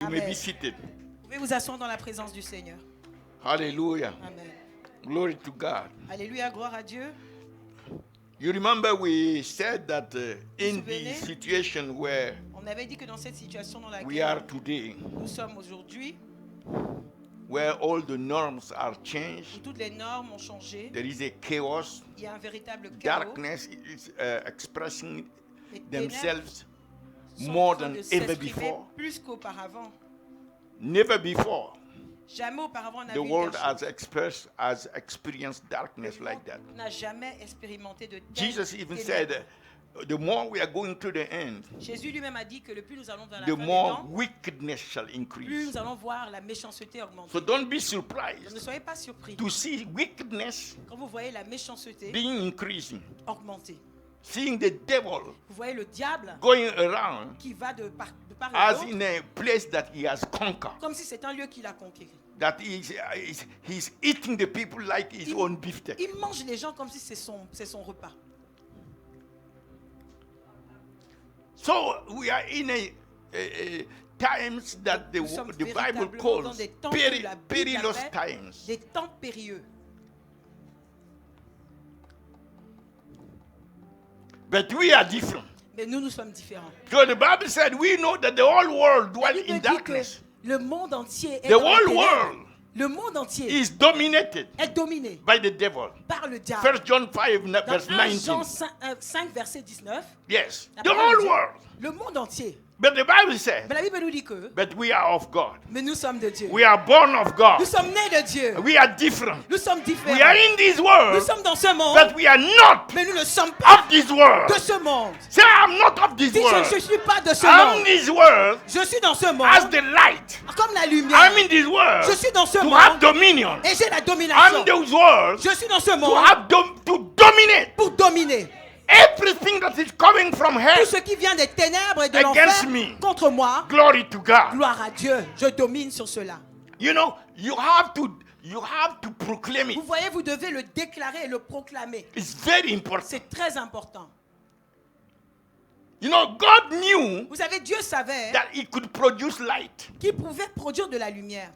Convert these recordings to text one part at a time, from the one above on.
You may Amen. be seated. Vous pouvez vous asseoir dans la présence du Seigneur. Hallelujah. Amen. Glory to God. Alléluia, gloire à Dieu. You remember we said that in the souvenez? situation where On avait dit que dans cette situation dans we are laquelle today, nous sommes aujourd'hui, where all the norms are où changed, toutes les normes ont changé, there is a chaos. il y a un véritable chaos. Darkness is expressing Les ténèbres themselves sont more en train than de ever s'exprimer before. plus qu'auparavant. Never before Jamais auparavant on n'a the vu world telle chose. has experienced darkness Le like that. monde n'a jamais expérimenté de telles Jesus even ténèbres. said, the more we are going to the end, Jésus lui-même a dit que le plus nous allons vers la the fin des more temps, wickedness shall plus increase. nous allons voir la méchanceté augmenter. So don't be Donc, ne surprised soyez pas surpris to see wickedness quand vous voyez la méchanceté being increasing. augmenter. Seeing the devil Vous voyez le diable going around qui va de part et as d'autre, in a place that he has conquered. comme si c'est un lieu qu'il a conquéri. That he's eating the people like his own beefsteak. Il mange les gens comme si c'est son repas. So we are in a times that Nous sommes the Bible véritablement dans calls des temps que la Bible perilous appelle times. des temps périlleux. But we are different. Mais nous sommes différents. So the Bible said we know that the whole world La dwell Bible in dit que darkness. le monde entier est The dans les whole ténèbres. world Le monde entier is dominated est dominé by the devil. par le diable. 1 John 5 Dans verse 1 Jean 19. 5, verset 19, Yes, la the parole whole dit, world. le monde entier. But the Bible said, Mais la Bible nous dit que but we are of God. mais nous sommes de Dieu. We are born of God. Nous sommes nés de Dieu. We are different. Nous sommes We are différents. in this Nous world, sommes dans ce monde, but we are not mais nous ne sommes pas of this world. de ce monde. Say, I'm not of this Si je world. ne suis pas de ce I'm in monde, this world je suis dans ce as monde the light. comme la lumière. I'm in this world Je suis dans ce to have monde dominion. et j'ai la I'm domination. in this world Je suis dans ce to monde have to dominate. pour dominer. Everything that is coming from Tout hell, ce qui vient des ténèbres et de Against l'enfer me. contre moi, glory to God. gloire à Dieu. Je domine sur cela. You know, you have to proclaim it. Vous voyez, vous devez le déclarer et le proclamer. It's very important. C'est très important. You know, God knew Vous savez, Dieu savait that He could produce light. qu'il pouvait produire de la lumière.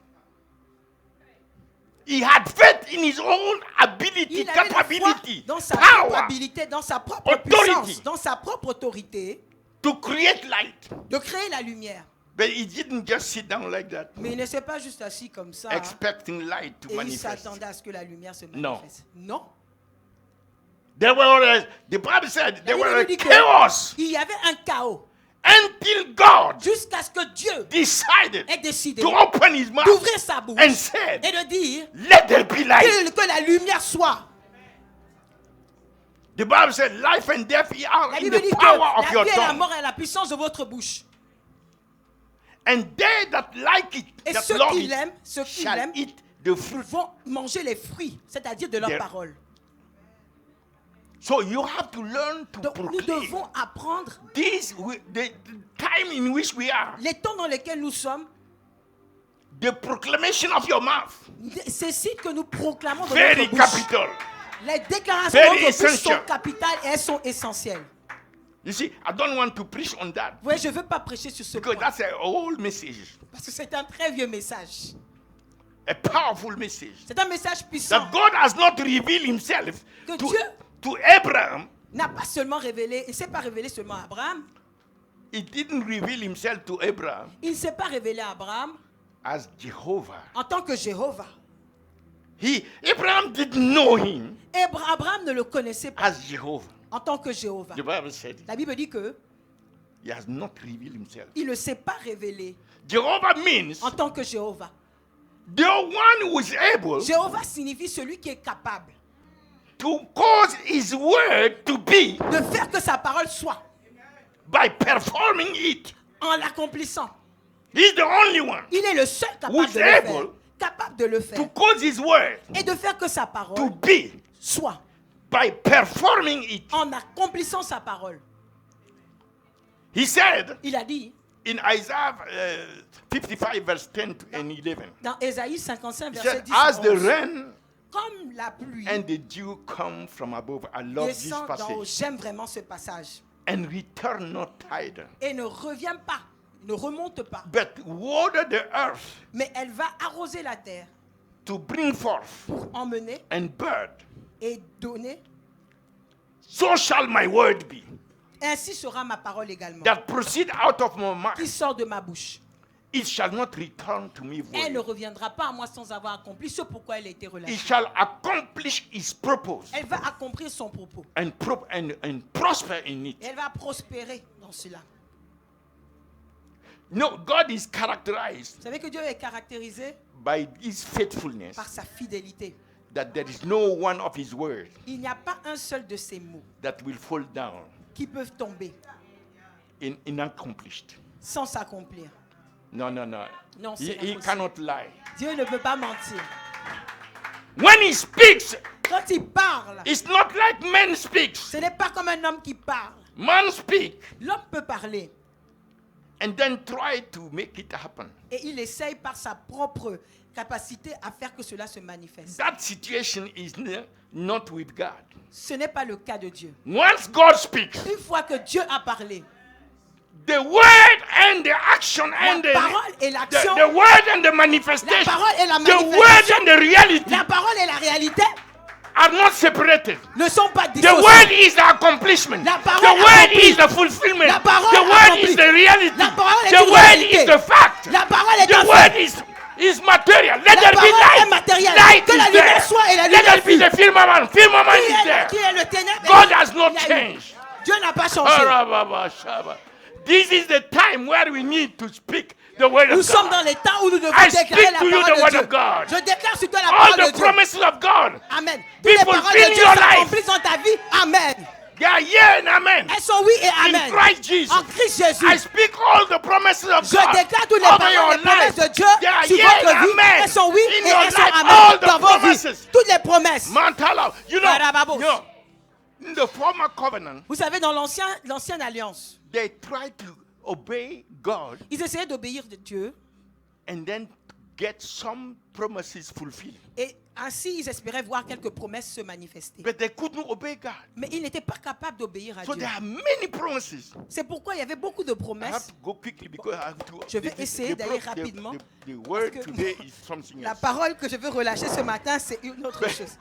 He had faith in His own ability, Il avait la foi capability, dans sa propre power habilité, dans sa propre authority. puissance, dans sa propre autorité to create light. de créer la lumière. But He didn't just sit down like that, Mais il ne s'est pas juste assis comme ça expecting light to et il manifest. s'attendait à ce que la lumière se Non. manifeste. Non. The Bible said La there Bible were nous a dit que chaos il y avait un chaos until God jusqu'à ce que Dieu decided ait décidé to open His mouth d'ouvrir sa bouche and said, et de dire let there be light. que la lumière soit. The Bible said life and death are La in Bible dit the que power of la your vie et la tongue. mort est la puissance de votre bouche. And they that like it, Et that ceux love qui it, l'aiment, ceux qui shall l'aiment, eat the fruit. vont manger les fruits, c'est-à-dire de leur There- parole. So you have to learn to Donc nous proclaim devons apprendre the time in which we are. les temps dans lesquels nous sommes, The proclamation of your mouth. ces sites que nous proclamons dans Very notre bouche. capital. Les déclarations Very de notre bouche essential. sont capitales et elles sont essentielles. You see, I don't want to preach on that Vous voyez, je ne veux pas prêcher sur ce because point that's a old message, parce que c'est un très vieux message. a powerful message. C'est un message puissant That God has not revealed Himself que to, Dieu to Abraham. n'a pas seulement révélé, il ne s'est pas révélé seulement à Abraham, He didn't reveal Himself to Abraham il ne s'est pas révélé à Abraham as Jehovah. en tant que Jéhovah. Abraham didn't know Him Abraham ne le connaissait pas as Jehovah. en tant que Jéhovah. The Bible said La Bible dit que He has not revealed Himself. il ne s'est pas révélé Jehovah means en tant que Jéhovah. the one who is able Jéhovah signifie celui qui est capable to cause His word to be de faire que sa parole soit by performing it. en l'accomplissant. He's the only one Il est le seul capable Who's de le faire. able Capable de le to faire. cause His word Et de faire que sa to parole be soit by performing it. en accomplissant sa parole. He said Il a dit in Isaiah 55 verse 10 and 11. dans Ésaïe 55 He verset said, 10 as à the 11, rain comme la pluie and the dew come from above. I love this descend d'en haut. passage. J'aime vraiment ce passage. And return not tidal. Et ne revient pas ne remonte pas, but water the earth mais elle va arroser la terre to bring forth pour emmener and bird, et donner. so shall my word be Ainsi sera ma parole également, that proceed out of my qui mouth. sort de ma bouche. It shall not return to me Elle ne void. reviendra pas à moi sans avoir accompli ce pourquoi elle a été It relâchée. shall accomplish its purpose Elle va accomplir son propos. and prosper in it. Et elle va prospérer dans cela. No, God is characterized Vous savez que Dieu est caractérisé by his faithfulness, par sa fidélité. that there is no one of his words Il n'y a pas un seul de ses mots that will fall down qui peuvent tomber unaccomplished. sans s'accomplir. No. Non, c'est He impossible. cannot lie. Dieu ne peut pas mentir. When he speaks, Quand il parle, it's not like man speaks. ce n'est pas comme un homme qui parle. Man speak L'homme peut parler and then try to make it happen. et il essaye par sa propre capacité à faire que cela se manifeste. That situation is not with God. Ce n'est pas le cas de Dieu. Once God speaks, Une fois que Dieu a parlé, the word and the action and la parole et l'action, the word and the la manifestation, parole et la the word manifestation, and the reality la parole et la réalité are not separated. ne sont pas The dissociées. word is the accomplishment. La parole The word accomplie. is the fulfillment. La parole The word accomplie. is the reality. La parole est The une word réalité. is the fact. La parole est The un word fait. is material. Let La there be parole est light. matérielle. Light Que la is lumière there. soit et la Let lumière there be fût. the firmament. Firmament is there. Qui est le ténèbre? God has not Il y a eu. changed. Dieu n'a pas changé. Arababa, Shaba. This is the time where we need to speak the word Nous of sommes dans God. les temps où nous devons I déclarer speak la to you parole the de word Dieu. of God. Je déclare sur toi la All parole the de Dieu. promises of God. Amen. Be Toutes les paroles fulfilled de Dieu in your life. s'accomplissent dans ta vie. Amen. They are yeah and amen. Elles sont oui et In amen. Christ Jesus. En Christ Jésus. I speak all the promises of Je God déclare toutes les over paroles, your les promesses life. de Dieu They are sur yeah votre and vie. amen. Elles sont oui In et your elles sont life, all amen the dans vos vies. promises. Toutes les promesses. Mantala. Barababos. In the former covenant, Vous savez, dans l'ancienne alliance, they tried to obey God ils essayaient d'obéir de Dieu and then get some promises fulfilled. et ainsi ils espéraient voir quelques promesses se manifester. But they couldn't obey God. Mais ils n'étaient pas capables d'obéir à So Dieu. there are many promises. C'est pourquoi il y avait beaucoup de I have promesses. to go quickly because I have to. Je vais essayer d'aller rapidement, The word parce que today is something La else. parole que je veux relâcher ce matin, c'est une autre chose.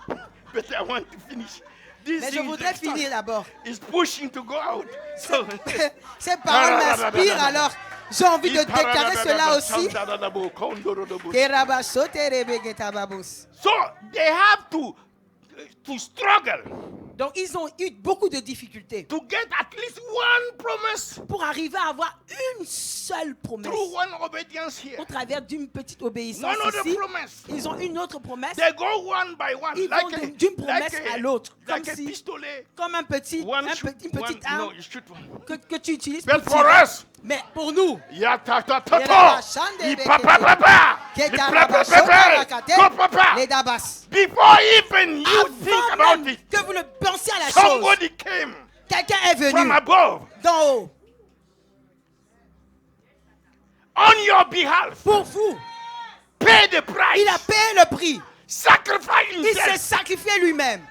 But I want to finish. This Mais je thing voudrais is finir d'abord. is pushing to go out. So, Ces paroles m'inspirent, alors j'ai envie de déclarer cela aussi. So they have to struggle Donc ils ont eu beaucoup de difficultés to get at least one promise pour arriver à avoir une seule promesse through one obedience here. au travers d'une petite obéissance One other ici. promise. Ils ont une autre promesse They go one by one, Ils vont d'une promesse à l'autre, like comme a si- pistolet. comme une petite One arme no, you shoot one. que tu utilises But pour for tirer. us, Mais pour nous, ya ta ta ta Yera ta, bashande i bekete. papa papa, i papa papa, go papa. les dabas. Before even you think Avant about même it, que vous ne pensiez à la chose, somebody came quelqu'un est venu from above d'en haut on your behalf, pour vous. pay the price, Il a payé le prix. sacrifice Il s'est himself, sacrifié lui-même.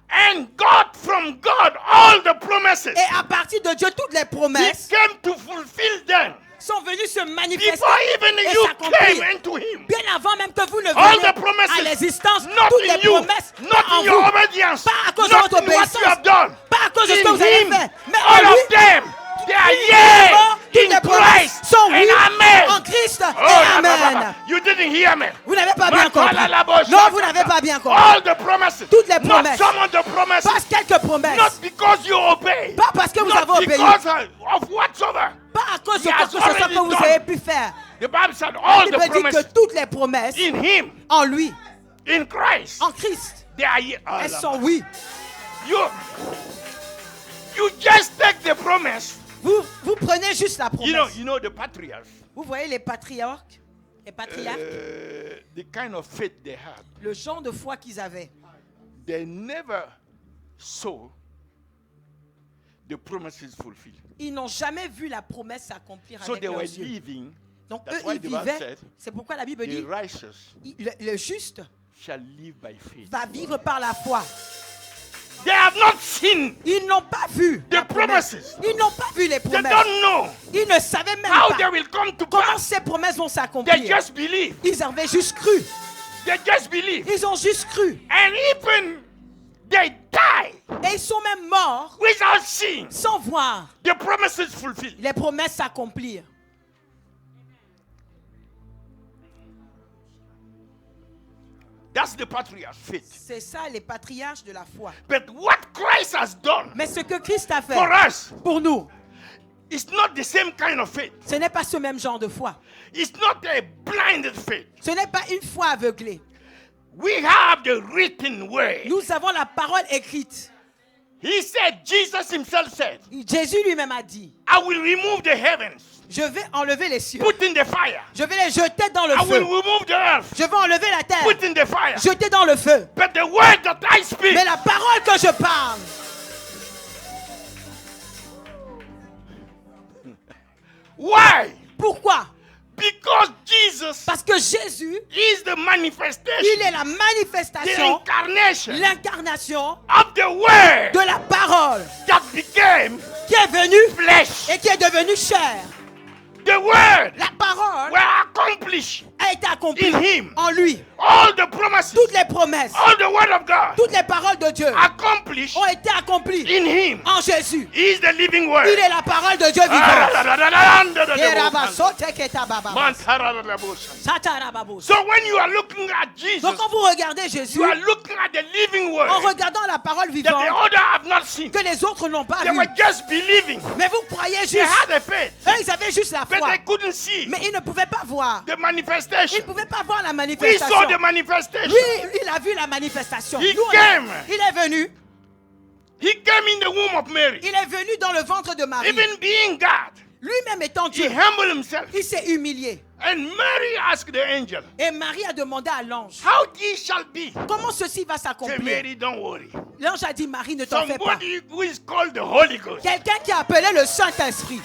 and got from God all the promises. Et à partir de Dieu, toutes les He promesses came to fulfill them sont venues se manifester before even et you s'accomplir. came into Him. Bien avant même que vous ne All the veniez promises, à l'existence, not toutes in les you, promesses, not pas en in your vous, obedience, pas à cause de not votre in what you obéissance, have done. pas à cause de ce que In vous avez Him, fait, mais all en lui, of them, they are toutes yeah les in promesses Christ sont oui and amen. en Christ Oh, et la, la, amen. la. You didn't hear me. Vous n'avez pas bien compris. Makala, la, bo, Non, shaka, vous n'avez pas bien compris. all the promises, Toutes les not promesses. some of the promises, Pas quelques promesses. not because you obey, Pas parce que vous not avez obéi. because of whatsoever. Pas à cause de He quoi has que ce soit already que vous done. avez pu faire. The Bible said all Il the me dit promises que toutes les promesses in Him, en lui, in Christ, en Christ, they are yeah. Oh, elles la, sont la. oui. You just take the promise. Vous prenez juste la promesse. You know the patriarchs, Vous voyez les patriarches, les patriarches, the kind of faith they had. le genre de foi qu'ils avaient. They never saw the promises fulfilled. Ils n'ont jamais vu la promesse s'accomplir So avec they leurs were yeux. living. Donc That's eux, why ils the Bible vivaient. said, C'est pourquoi la Bible the dit, righteous le juste shall live by faith. va vivre par la foi. They have not seen. Ils n'ont pas vu The la promesse. promises. Ils n'ont pas vu les They promesses. don't know Ils ne savaient même how they pas will come to comment pass. ces promesses vont They s'accomplir. just believe. Ils avaient juste cru. They just believe. Ils ont juste cru. And even they die Et ils sont même morts without seeing sans voir the promises fulfilled. les promesses s'accomplir. That's the patriarch's faith. C'est ça les patriarches de la foi. But what Christ has done Mais ce que Christ a fait for us pour nous, is not the same kind of faith. ce n'est pas ce même genre de foi. It's not a blinded faith. Ce n'est pas une foi aveuglée. We have the written word. Nous avons la parole écrite. He said, Jesus himself said, Jésus lui-même a dit, I will remove the heavens, je vais enlever les cieux. put in the fire. Je vais les jeter dans le I will feu. remove the earth, Je vais enlever la terre. put in the fire. Jeter dans le feu. But the word that I speak, Mais la parole que je parle, why? pourquoi? Because Jesus Parce que Jésus, is the il manifestation, est la the manifestation, incarnation l'incarnation of the word de la parole that became qui est venue flesh. et qui est devenue chair. The word La parole were accomplished a été accomplie in him. en lui. All the promises, Toutes les promesses, all the word of God toutes les paroles de Dieu accomplished ont été accomplies in him. en Jésus. He is the living word. Il est la parole de Dieu vivant. So when you are looking at Jesus, Donc quand vous regardez Jésus, you are looking at the living word en regardant la parole that the vivante other have not seen. que les autres n'ont pas They vu. were just believing. Mais vous croyez They juste. had a faith, Eux, ils avaient juste la but foi. they couldn't see Mais ils ne pouvaient pas voir. the Ils manifestation. ne pouvaient pas voir la We manifestation. saw the manifestation. Lui, il a vu la manifestation. He Nous, came. il est venu. He came in the womb of Mary. Il est venu dans le ventre de Marie. Even being God, Lui-même étant he Dieu, humbled himself. il s'est humilié. And Mary asked the angel, Et Marie a demandé à l'ange, how this shall be? comment ceci va Say, s'accomplir? Mary, don't worry. L'ange a dit, Marie, ne t'en fais pas. Somebody who is called the Holy Ghost Quelqu'un qui a appelé le Saint-Esprit,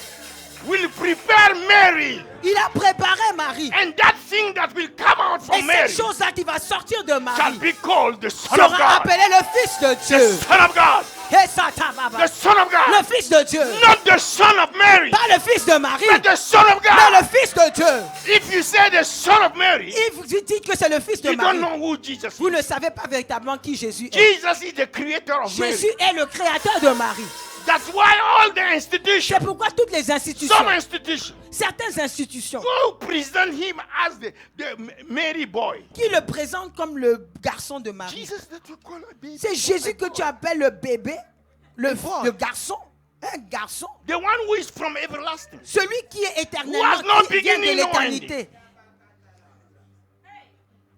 will prepare Mary. il a préparé Marie. And that thing that will come out Et from Mary cette chose-là qui va sortir de shall Marie be called the Son of sera God. appelé le Fils de The Dieu. Son of God. Et Satan, The Son of God. le Fils de Dieu. Not the Son of Mary, Pas le Fils de Marie, but the Son of mais God. le Fils de Dieu. If you say the Son of Mary, Et vous dites que c'est le Fils de you Marie. don't know who Jesus Vous is. ne savez pas véritablement qui Jésus est. Jesus is the creator of Mary. Jésus est le créateur de Marie. That's why all the institutions, C'est pourquoi toutes les institutions, some institutions, certaines institutions, go present him as the Mary boy. qui le présentent comme le garçon de Marie. Jesus that you call a baby. C'est Jésus que tu appelles le bébé, le boy. le garçon, un garçon. The one who is from everlasting. Celui qui est Who has éternellement, no qui vient de beginning, no l'éternité,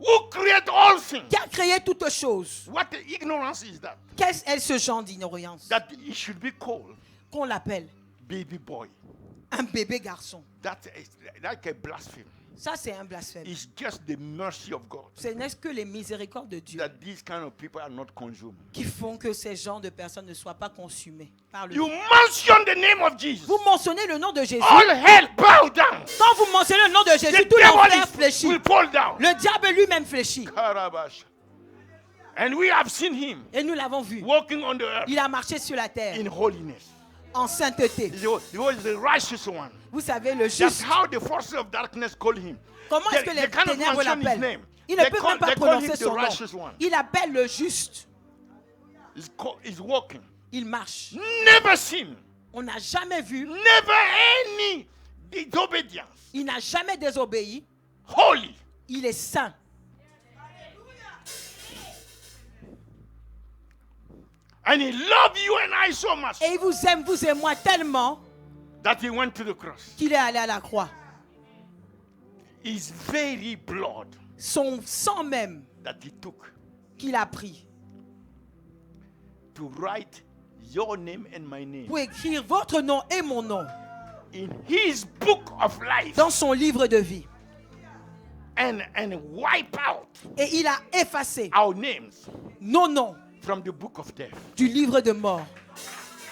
Who create all things. qui a créé toutes choses. What ignorance is that? Qu'est-ce est ce genre d'ignorance? That he should be called Qu'on l'appelle baby boy. un bébé garçon. That is like a blasphemy. Ça, c'est un blasphème. It's just the mercy of God Ce n'est que les miséricordes de Dieu that these kind of people are not consumed. qui font que ces genres de personnes ne soient pas consumées par le You mention the name of Jesus. Vous mentionnez le nom de Jésus. All hell bow down. Quand vous mentionnez le nom de Jésus, The tout l'enfer devil fléchit. will fall down. Le diable lui-même fléchit. Karabash. And we have seen him Et nous l'avons vu. walking on the earth Il a marché sur la terre in holiness. en sainteté. He was the righteous one. Vous savez, le That's juste. how the forces of darkness call him. Comment est-ce que les cannot ténèbres mention his l'appellent? name. Il ne They peut call- même pas they call him prononcer the son nom. righteous one. Il appelle le juste. He's walking. Il marche. Never seen. On n'a jamais vu. Never any disobedience. Il n'a jamais désobéi. Holy. Il est saint. And he loved you and I so much Et il vous aime, vous et moi tellement that he went to the cross. qu'il est allé à la croix. His very blood Son sang même that he took qu'il a pris to write your name and my name pour écrire votre nom et mon nom in his book of life dans son livre de vie. and wipe out Et il a effacé our names nos noms from the book of death. du livre de mort.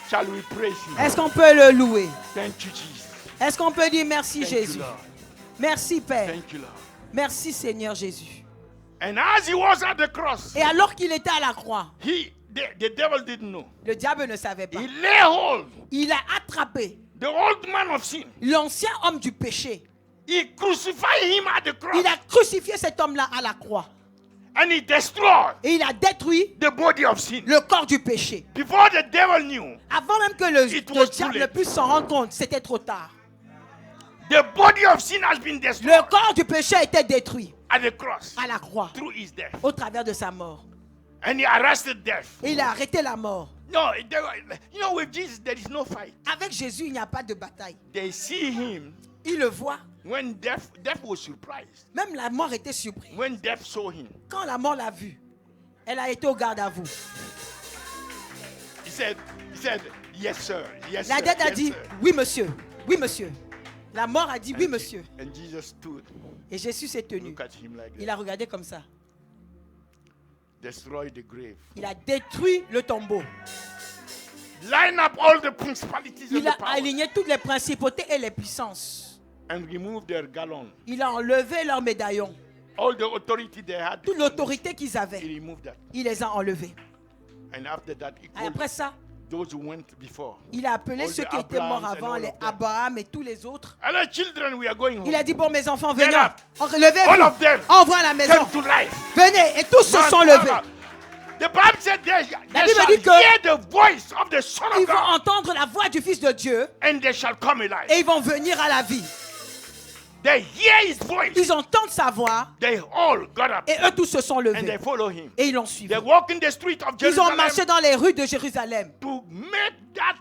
Shall we praise him? Est-ce qu'on peut le louer? Thank you, Jesus. Est-ce qu'on peut dire merci Thank Jésus? you, Lord. Merci Père. Thank you, Lord. Merci Seigneur Jésus. And as he was at the cross, Et alors qu'il était à la croix, the devil didn't know. Le diable ne savait pas. He lay hold Il a attrapé the old man of sin. l'ancien homme du péché. He crucified him at the cross. Il a crucifié cet homme-là à la croix. And he destroyed Et il a détruit the body of sin. le corps du péché. Before the devil knew, Avant même que le It was diable too ne late. puisse s'en rendre compte, c'était trop tard. the body of sin has been destroyed Le corps du péché a été détruit at the cross à la croix through his death. au travers de sa mort. And he arrested death. Et il a arrêté la mort. No, you know, with Jesus, there is no fight. Avec Jésus, il n'y a pas de bataille. They see him Il le voit. when death was surprised. Même la mort était surprise. When death saw him, Quand la mort l'a vu, elle a été au garde à vous. he said, yes, sir. Yes, La sir. dette a Yes, dit, sir. oui, monsieur. Oui, monsieur. La mort a dit, oui, monsieur. And Jesus stood, Et Jésus s'est tenu. look at him like Il that, a regardé comme ça. destroy the grave. Il a détruit le tombeau. Line up all the principalities and Il the a powers aligné toutes les principautés et les puissances. and remove their gallon. Il a enlevé leurs médaillons. All the authority they had, Toute l'autorité qu'ils he avaient, removed that. il les a enlevés. And after that, he Et called après ça, those who went before. il a appelé All ceux the qui étaient morts Abrahams and avant, all les of them. Abraham et tous les autres. Hello, children, we are going home. Il a dit, bon, mes enfants, Get venez. up. All Levez-vous. of them Envoie à la maison. came to life. Venez. Et tous se Man, sont levés. The Bible said they Bible shall dit que- hear the voice of the Son Ils of vont God, entendre la voix du Fils de Dieu and they shall come alive. et ils vont venir à la vie. They hear his voice. Ils entendent sa voix They all got up et eux tous se sont and they levés. follow him. Et ils l'ont suivi. They walk in the street of Ils ont Jerusalem marché dans les rues de Jérusalem to make that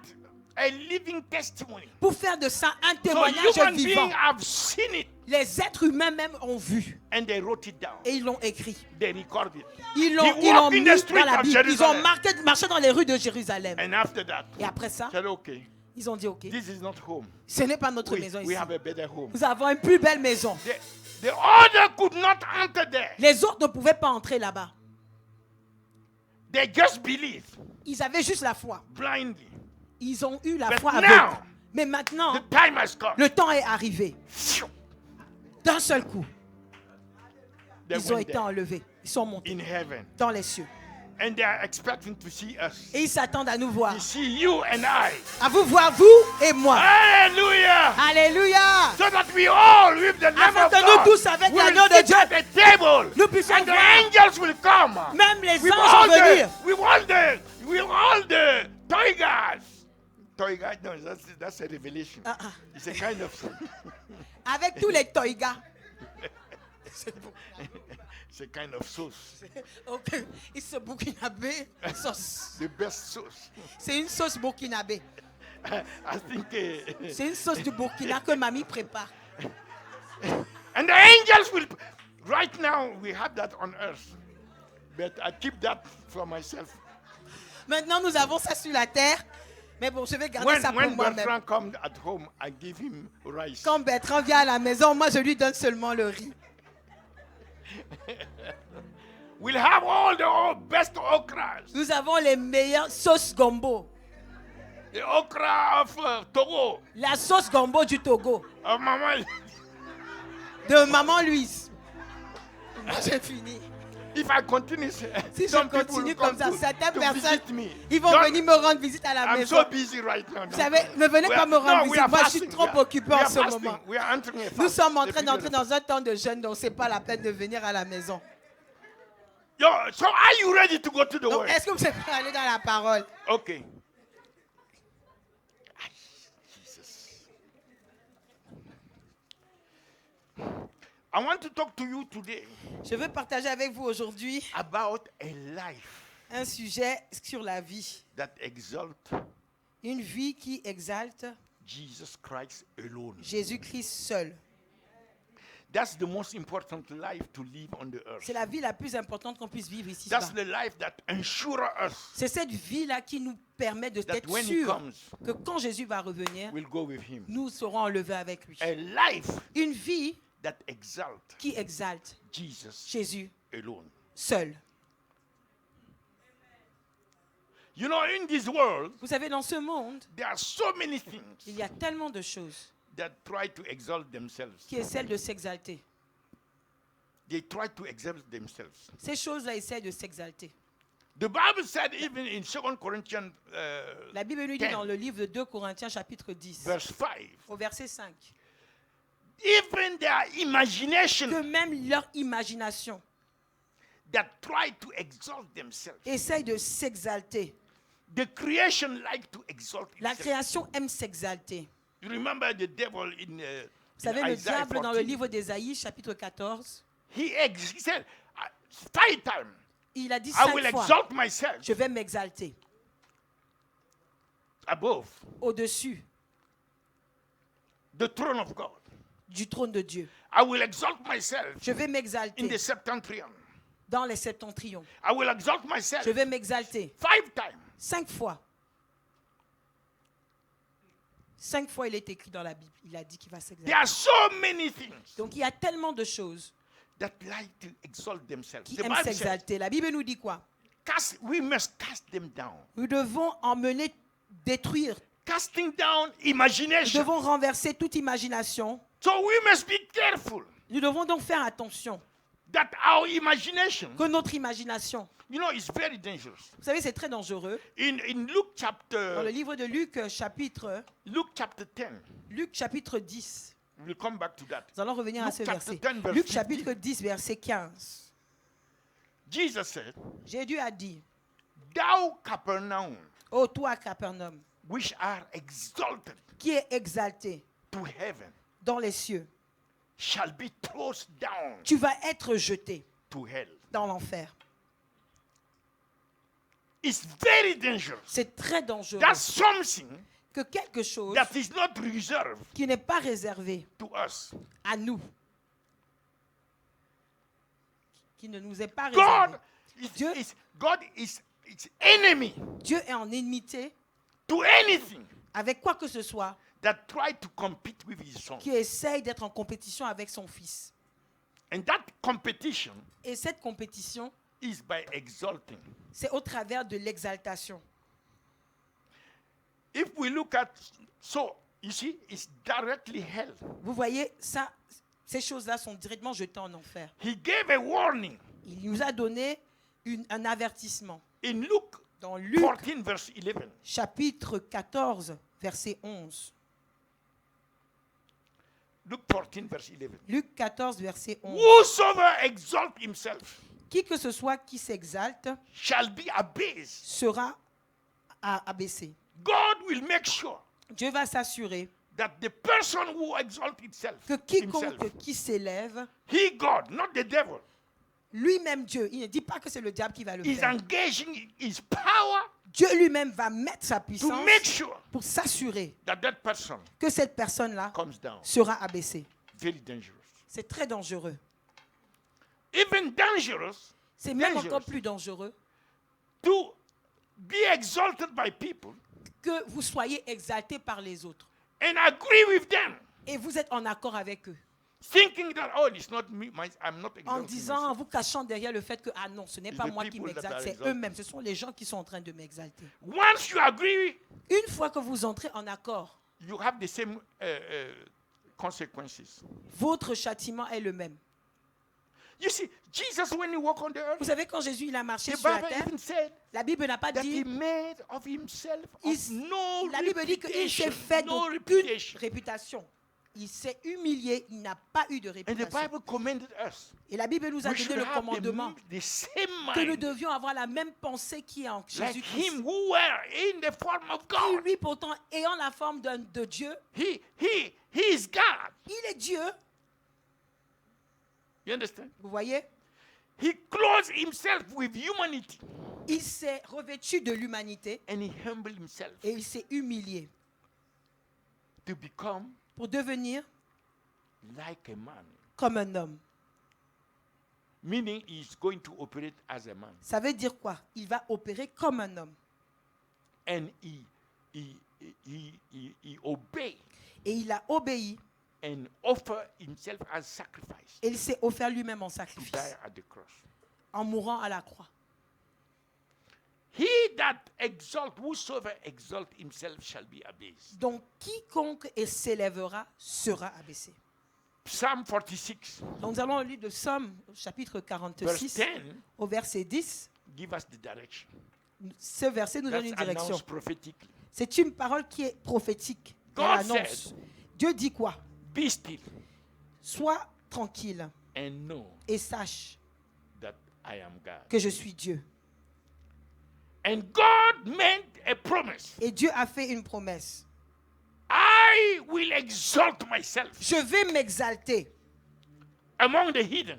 a living testimony. pour faire de ça un So témoignage human vivant. beings have seen it Les êtres humains même ont vu and they wrote it down. et ils l'ont écrit. They recorded it. Ils He l'ont walked mis in the street dans la of Bible. Ils ont Jerusalem. marché dans les rues de Jérusalem. And after that, Et après ça, said, okay, ils ont dit, OK, this is not home. ce n'est pas notre We, maison we ici. have a better home. Nous avons une plus belle maison. The other could not enter there. Les autres ne pouvaient pas entrer là-bas. They just believed Ils avaient juste la foi. blindly. Ils ont eu la But foi now, aveugle. Mais maintenant, The time has come. le temps est arrivé. D'un seul coup, They ils ont went été there enlevés. Ils sont montés in heaven. dans les cieux. And they are expecting to see us. Et ils s'attendent à nous voir. To see you and I. À vous voir, vous et moi. Hallelujah. Alléluia. So that we all, with the Lamb Afin of que nous God, tous, avec will l'agneau de sit Dieu, at the table. nous puissions And the voir. angels will come. Même les With anges all vont venir. with all the toy guys. Toy guys, no, that's a revelation. Ah, ah. It's a kind of, Avec tous les toigas. it's a kind of sauce. Ok. Ils se burkinabé sauce. The best sauce. C'est une sauce burkinabé. I think. C'est une sauce du Burkina que mamie prépare. And the angels will. Right now, we have that on earth. But I keep that for myself. Maintenant, nous avons ça sur la terre. Mais bon, je vais garder ça pour When moi-même. Bertrand comes at home, I give him rice. Quand Bertrand vient à la maison, moi, je lui donne seulement le riz. We'll have all the best okras. Nous avons les meilleures sauces gombo. The okra of Togo, La sauce gombo du Togo, of Mama. de Maman Louise. Moi, j'ai fini. If I continue, Si je some people continue will comme come ça, to certaines personnes, visit me. ils vont Don't- venir me rendre visite à la I'm maison. so busy right now. Vous savez, ne venez pas me rendre visite. Moi, je suis trop occupé en ce moment. We are entering a Nous fast. sommes en train The d'entrer period of- dans un temps de jeûne, donc ce n'est pas la peine de venir à la maison. Yo, so are you ready to go to the Donc, word? est-ce que vous êtes prêts à aller dans la parole? Okay. Ay, Jesus. I want to talk to you today Je veux partager avec vous aujourd'hui about a life un sujet sur la vie. that exalts Une vie qui exalte Jesus Christ alone. Jésus-Christ seul. That's the most important life to live on the earth. C'est la vie la plus importante qu'on puisse vivre ici. That's the life that ensures us C'est cette vie-là qui nous permet de that être when he sûrs comes, que quand Jésus va revenir, we'll go with him. nous serons enlevés avec lui. A life Une vie that exalts qui exalte Jesus Jésus alone. seul. You know, in this world, Vous savez, dans ce monde, there are so many things il y a tellement de choses that try to exalt themselves. qui essaient de s'exalter. They try to exalt themselves. Ces choses-là essaient de s'exalter. The Bible said even in 2 Corinthians La Bible nous dit 10, dans le livre de 2 Corinthiens chapitre 10, verse 5, au verset 5, even their imagination que même leur imagination that try to exalt themselves, essaye de s'exalter. the creation like to exalt La itself. création aime s'exalter. You remember the devil in Vous savez, le Isaiah diable dans le 14? livre d'Ésaïe chapitre 14, He said, 5 times, il a dit I will 5 fois, exalt myself je vais m'exalter above au-dessus the throne of God. du trône de Dieu. I will exalt myself Je vais in the m'exalter septentrion. dans les septentrions. I will exalt myself Je vais m'exalter 5 times. 5 fois. 5 fois, il est écrit dans la Bible. Il a dit qu'il va There s'exalter. are so many things Donc, il y a tellement de choses that like to exalt themselves. qui The aiment Bible says, s'exalter. La Bible nous dit quoi? we must cast them down. Nous devons emmener, détruire. Casting down Nous imagination. devons renverser toute imagination. So we must be careful Nous devons donc faire attention that our imagination, que notre imagination, you know, is very dangerous. vous savez, c'est très dangereux. In Luke Dans le chapter livre de Luc, chapitre 10, Luc chapitre 10. we'll come back to that. Nous allons revenir à Luke ce chapter verset. 10, verse Luc 15. chapitre 10, verset 15. Jesus said, Jésus a dit, Thou Capernaum, ô toi Capernaum, which are exalted qui est exalté to heaven, dans les cieux, shall be thrust down tu vas être jeté to hell. dans l'enfer. It's very dangerous. C'est très dangereux That's something que quelque chose that is not reserved qui n'est pas réservé to us. à nous, qui ne nous est pas God réservé. is, Dieu- God is enemy Dieu est en enmité to anything avec quoi que ce soit that try to compete with his son. qui essaye d'être en compétition avec son fils. And that competition Et cette compétition, is by exalting. c'est au travers de l'exaltation. If we look at, so you see, it's directly hell. Vous voyez, ça, ces choses-là sont directement jetées en enfer. He gave a warning Il nous a donné un avertissement. in Luke Dans Luc, 14, verse 11. chapitre 14, verset 11. Luke 14, verse 11. Luc 14, verset 11. Whosoever exalt himself Qui que ce soit qui s'exalte shall be abased. sera abaissé. God will make sure Dieu va s'assurer that the person who exalts himself, que quiconque qui s'élève, he, God, not the devil, lui-même Dieu, il ne dit pas que c'est le diable qui va le is faire. engaging his power Dieu lui-même va mettre sa to puissance make sure pour s'assurer that that person que cette personne-là comes down. sera abaissée. Very dangerous. C'est très dangereux. Even dangerous C'est même Dangerous. encore plus dangereux to be exalted by people que vous soyez exalté par les autres. and agree with them, Et vous êtes en accord avec eux. thinking that, oh, it's not me, I'm not En exalting disant, en myself. vous cachant derrière le fait que, ah non, ce n'est It's pas the moi qui people that m'exalte, are c'est exalted. eux-mêmes. Ce sont les gens qui sont en train de m'exalter. Once you agree, Une fois que vous entrez en accord, you have the same consequences. votre châtiment est le même. You see, Jesus, when he walked on the earth, Vous savez, quand Jésus il a marché the sur la Bible terre, even said la Bible n'a pas that he dit, made of himself Il- of no la Bible dit qu'il reputation, s'est fait no d'aucune reputation. réputation. Il s'est humilié, il n'a pas eu de And the réputation. Bible commended us. Et la Bible nous a We donné should le have commandement the same que nous mind devions avoir la même pensée qui est en like Jésus-Christ. him who were in the form of Qui, God. lui, pourtant, ayant la forme de Dieu, He is God. il est Dieu. You understand? Vous voyez? He clothed himself with humanity Il s'est revêtu de l'humanité and he humbled himself et il s'est humilié to become pour devenir like a man. comme un homme. Meaning he is going to operate as a man. Ça veut dire quoi? Il va opérer comme un homme. And he obeyed Et il a obéi and offered himself as sacrifice et il s'est offert lui-même en to sacrifice, die at the cross. en mourant à la croix. He that exalt, whosoever exalt himself shall be abased. Donc, quiconque s'élèvera sera abaissé. Psalm 46, Donc, nous allons lire le Psaume, chapitre verse 46, 10. au verset 10. give us the direction. Ce verset nous donne That's une direction. announced prophetically. C'est une parole qui est prophétique. Elle God annonce. said, Dieu dit quoi? be still Sois tranquille and know et sache that I am God. que je suis Dieu. And God made a promise. Et Dieu a fait une promesse. I will exalt myself Je vais m'exalter among the heathen.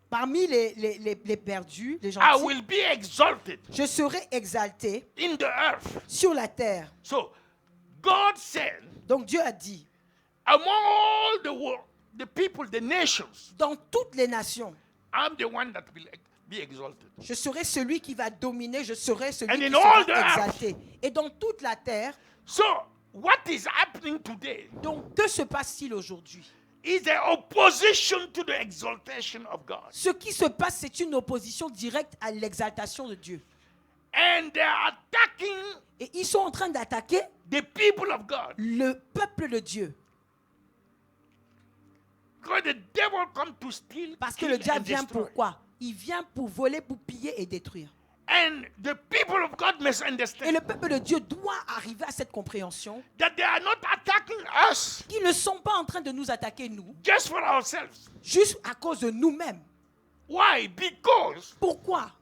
parmi les perdus, les I gentils. will be exalted Je serai exalté in the earth. sur la terre. So God said, Donc Dieu a dit, among all the world, the people, the nations, dans toutes les nations, I'm the one that will be exalted. je serai celui qui va dominer, je serai celui And qui in sera all the earth. exalté. Et dans toute la terre, So what is happening today donc que se passe-t-il aujourd'hui? is the opposition to the exaltation of God. Ce qui se passe, c'est une opposition directe à l'exaltation de Dieu. And they are attacking Et ils sont en train d'attaquer the people of God. le peuple de Dieu. Because the devil come to steal, Parce que kill, le diable and vient destroy. pourquoi? Il vient pour voler, pour piller et détruire. And the people of God must Et understand le peuple de Dieu doit arriver à cette compréhension that they are not attacking us qu'ils ne sont pas en train de nous attaquer, nous, just for ourselves. juste à cause de nous-mêmes. Why? Because Pourquoi?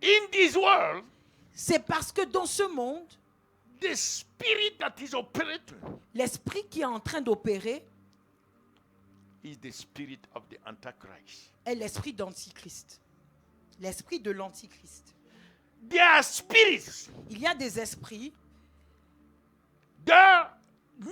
in this world, C'est parce que dans ce monde, the spirit that is operating l'esprit qui est en train d'opérer is the spirit of the Antichrist. est l'esprit d'Antichrist. L'esprit de l'Antichrist. There are spirits, Il y a des esprits their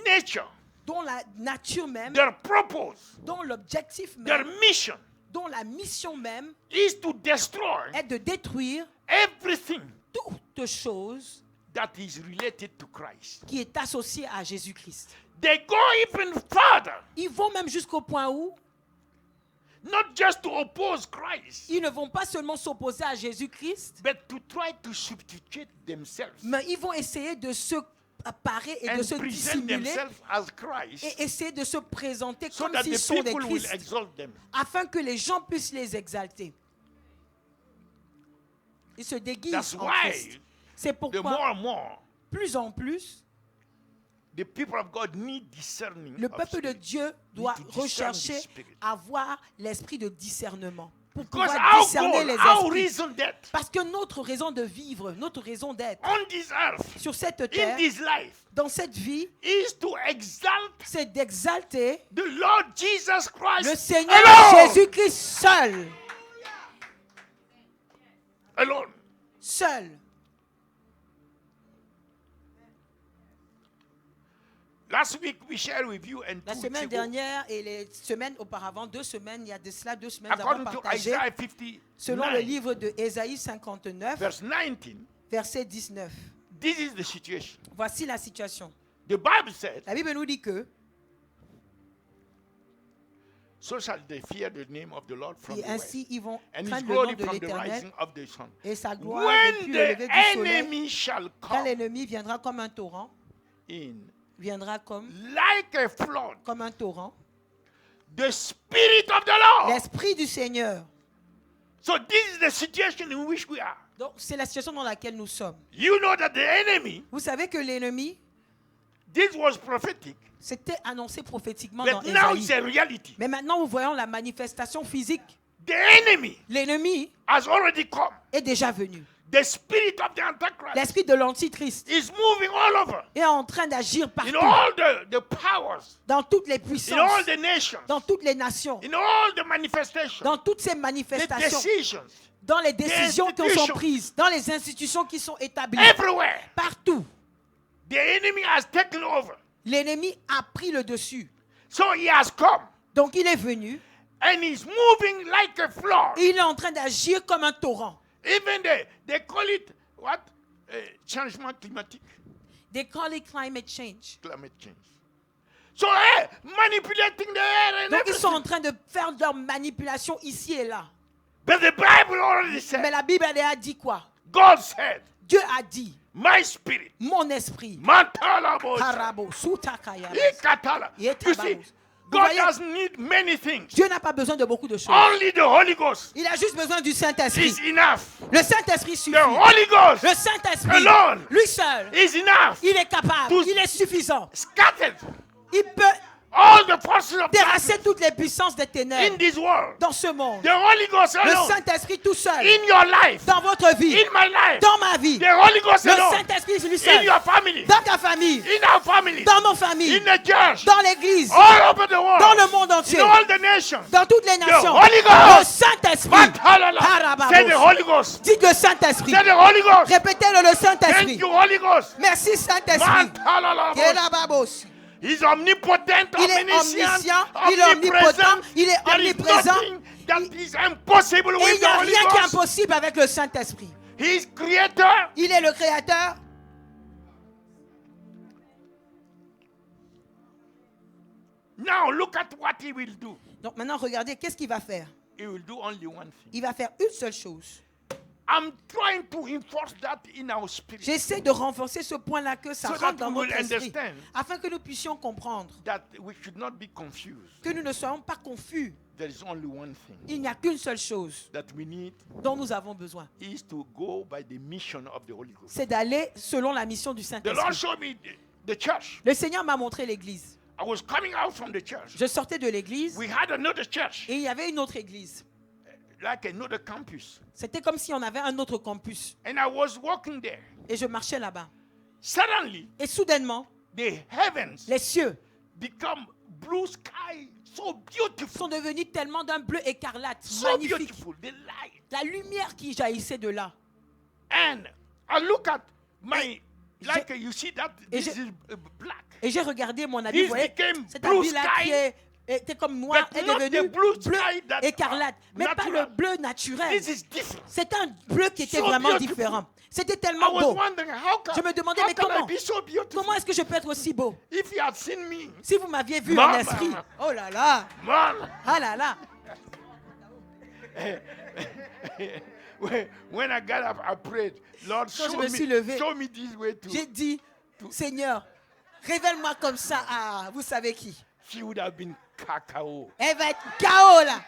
nature, dont la nature même, their purpose, dont l'objectif their même, mission dont la mission même is to destroy est de détruire everything toute chose that is related to Christ. qui est associée à Jésus-Christ. They go even further, Ils vont même jusqu'au point où not just to oppose Christ, ils ne vont pas seulement s'opposer à Jésus-Christ, but to try to substitute themselves mais ils vont essayer de se parer et de and se present dissimuler themselves as Christ et essayer de se présenter so comme that s'ils the sont des people will Christ, exalt them. afin que les gens puissent les exalter. Ils se déguisent That's en why Christ. C'est the more pourquoi, and more plus en plus, the people of God need discerning le of peuple de spirit. Dieu doit Need to discern rechercher the spirit. avoir l'esprit de discernement pour Because pouvoir our discerner goal, les our esprits. reason d'être Parce que notre raison de vivre, notre raison d'être on this earth, sur cette in terre, this life, dans cette vie, is to exalt c'est d'exalter the Lord Jesus Christ le Seigneur alone. Jésus-Christ seul. Alone. Seul. Last week we shared with you and La 2 semaine weeks ago, dernière et les semaines auparavant, 2 semaines, il y a de cela 2 semaines, nous avons according to partagé, Isaiah selon le 59, livre de Ésaïe 59, verse 19, verset 19. this is the situation. Voici la situation. The Bible said, La Bible nous dit que, so shall they fear the name of the Lord from et the west, ainsi ils vont and his craindre le glory nom de from the l'Éternel rising of the sun. et sa gloire When depuis le the lever du soleil. enemy shall Quand come l'ennemi viendra comme un torrent, in viendra comme like a flood, un torrent, the Spirit of the Lord. l'Esprit du Seigneur. So this is the situation in which we are. Donc c'est la situation dans laquelle nous sommes. You know that the enemy, Vous savez que l'ennemi, this was prophetic, c'était annoncé prophétiquement dans but now it's Ésaïe. a reality. Mais maintenant, nous voyons la manifestation physique. The enemy L'ennemi has already come. est déjà venu. The spirit of the Antichrist L'esprit de l'Antichrist is moving all over, est en train d'agir in partout, all the powers, dans toutes les in all puissances, the nations, dans toutes les nations, in all the manifestations, dans toutes ces the manifestations, decisions, dans les décisions qui sont institutions. prises, dans les institutions qui sont établies, everywhere. partout. The enemy has taken over. L'ennemi a pris le dessus. So he has come Donc il est venu and he's moving like a flood. et il est en train d'agir comme un torrent. Even they call it what? Changement climatique. They call it climate change. Climate change. So manipulating the air and Donc ils sont en everything. train de faire leur manipulation ici et là. But the Bible already Mais said, la Bible elle a dit quoi? God said, Dieu a dit, my spirit, mon esprit, Mantala Bosa, Karabo, Sutakaya, Ikatala. You see, God voyez, doesn't need many things. Dieu n'a pas besoin de beaucoup de choses. Only the Holy Ghost Il a juste besoin du Saint-Esprit. is enough. Le Saint-Esprit suffit. The Holy Ghost Le Saint-Esprit, alone lui seul, is enough. il est capable, to il est suffisant. scatter Il peut all the forces of terrasser darkness toutes les puissances des in ténèbres this world. dans ce monde. The Holy Ghost Le alone Saint-Esprit tout seul, in your life, dans votre vie, in my life. dans ma vie. The Holy Ghost Le alone Saint-Esprit lui in seul, your family, dans ta famille, in our family, dans nos familles, in the church, dans l'église, all over the world, dans le monde entier, in all the nations. dans toutes les nations. Holy Ghost. Le Saint-Esprit. But hallelujah. Say the Harababos. Holy Ghost. Dites le Saint-Esprit. Say the Holy Ghost. Répétez-le, le Thank Saint-Esprit. you, Holy Ghost. Merci Saint-Esprit. Man, hallelujah. Kerababos. He's omnipotent, Il est omniscient, il est omnipotent, il est There is omniprésent. nothing that is impossible Et il with n'y the a Holy rien qui est Ghost. impossible avec le Saint-Esprit. He is creator. Il est le Créateur. Now look at what he will do. Donc maintenant, regardez, qu'est-ce qu'il va faire? He will do only one thing. Il va faire une seule chose. I'm trying to enforce that in our spirit. J'essaie de renforcer ce point-là, que ça So rentre that dans we notre will esprit, understand afin que nous puissions comprendre, That we should not be confused. que nous ne soyons pas confus. There is only one thing Il n'y a qu'une seule chose that we need dont nous avons besoin. is to go by the mission of the Holy Ghost. C'est d'aller selon la mission du The Lord Saint-Esprit. showed me the church. Le Seigneur m'a montré l'église. I was coming out from the church. Je sortais de l'église We had another church, et il y avait une autre église. like another campus. C'était comme si on avait un autre campus. And I was walking there. Et je marchais là-bas. Suddenly, Et soudainement, the heavens les cieux become blue sky, so beautiful, sont devenus tellement d'un bleu écarlate, so magnifique. beautiful, the light. La lumière qui jaillissait de là. And I look at my, Et like you see that et this je- is black. Et j'ai regardé mon habit, This vous voyez, became cet blue habit-là sky, qui était comme noir but est not devenu the blue bleu sky that écarlate. Mais pas natural. le bleu naturel. This is different. C'était un bleu qui était So vraiment beautiful. différent. C'était I tellement was beau. wondering how Je me demandais, how mais can comment? I be so beautiful? Comment est-ce que je peux être aussi beau? If you had seen me, Si vous m'aviez vu Maman. en esprit. Oh là là. man, Ah là là. when I got up, I prayed, Lord, Quand je me suis levé, show me this way to. J'ai dit, Seigneur, révèle-moi comme ça à vous savez qui. She would have been cacao. Elle va être KO là.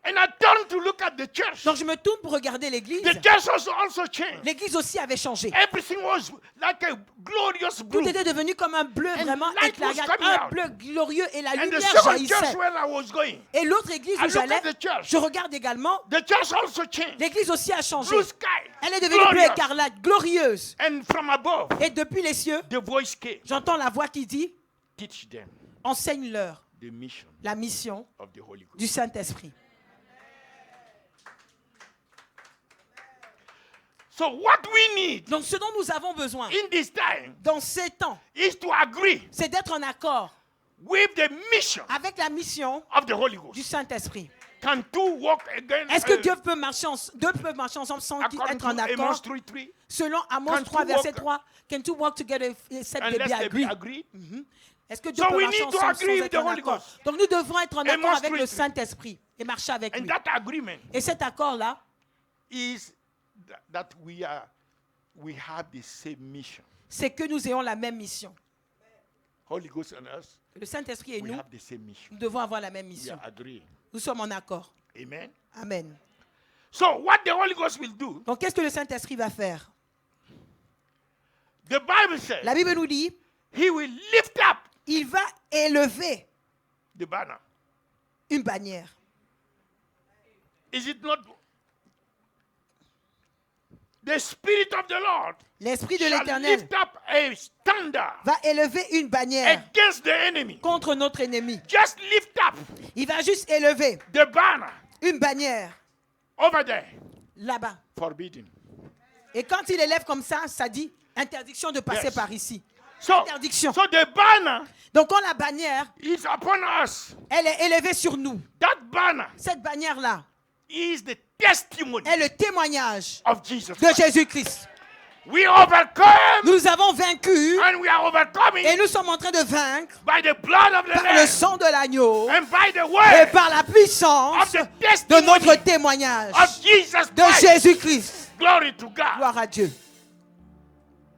And I turned to look at the church. Donc je me tourne pour regarder l'église. The church also changed. L'église aussi avait changé. Everything was like a glorious blue. Tout était devenu comme un bleu And vraiment light was éclairant, coming un out. bleu glorieux et la And the lumière second jaillissait. church where I was going, Et l'autre église I où look j'allais, at the church. je regarde également, The church also changed. l'église aussi a changé. Blue sky. Elle est devenue bleu glorious. écarlate, glorieuse. And from above, Et depuis les cieux, the voice came. j'entends la voix qui dit, Teach them enseigne-leur the mission la mission of the Holy Ghost. du Saint-Esprit. So what we need Donc ce dont nous avons besoin in this time dans ces temps, is to agree c'est d'être en accord with the mission avec la mission of the Holy du Ghost. Saint-Esprit. Can two walk again? Est-ce que deux peuvent marcher ensemble sans according être en to accord? Amos 3:3, Selon Amos Can 3, two verset walk- 3, can two walk together except they unless be they be agreed? agreed? Est-ce que Dieu So peut we marcher need to ensemble sans agree with être the en Holy accord? Ghost. Donc nous devrons être en accord Amos avec le 3:3. Saint-Esprit et marcher avec And lui. that agreement Et cet accord-là, is that we have the same mission. c'est que nous ayons la même mission. Holy Ghost and us, Le Saint-Esprit et we nous, have the same mission. nous devons avoir la même We mission. are agreeing. Nous sommes en accord. Amen. Amen. So what the Holy Ghost will do, Donc qu'est-ce que le Saint-Esprit va faire? the Bible says, La Bible nous dit, He will lift up il va élever the banner. une bannière. Is it not? The Spirit of the Lord L'Esprit de shall l'Éternel lift up a standard va élever une bannière against the enemy. contre notre ennemi. Just lift up Il va juste élever the banner une bannière over there. là-bas. Forbidden. Et quand il élève comme ça, ça dit interdiction de passer Yes. par ici. So, Interdiction. so the banner Donc quand la bannière, is upon us. elle est élevée sur nous. That banner Cette bannière-là is the testimony est le témoignage of Jesus de Christ. Jésus-Christ. We overcome Nous avons vaincu and we are overcoming et nous sommes en train de vaincre by the blood of the par le Lamb sang de l'agneau and by the et word par la puissance of the de testimony notre témoignage of Jesus de Christ. Jésus-Christ. Glory to God. Gloire à Dieu.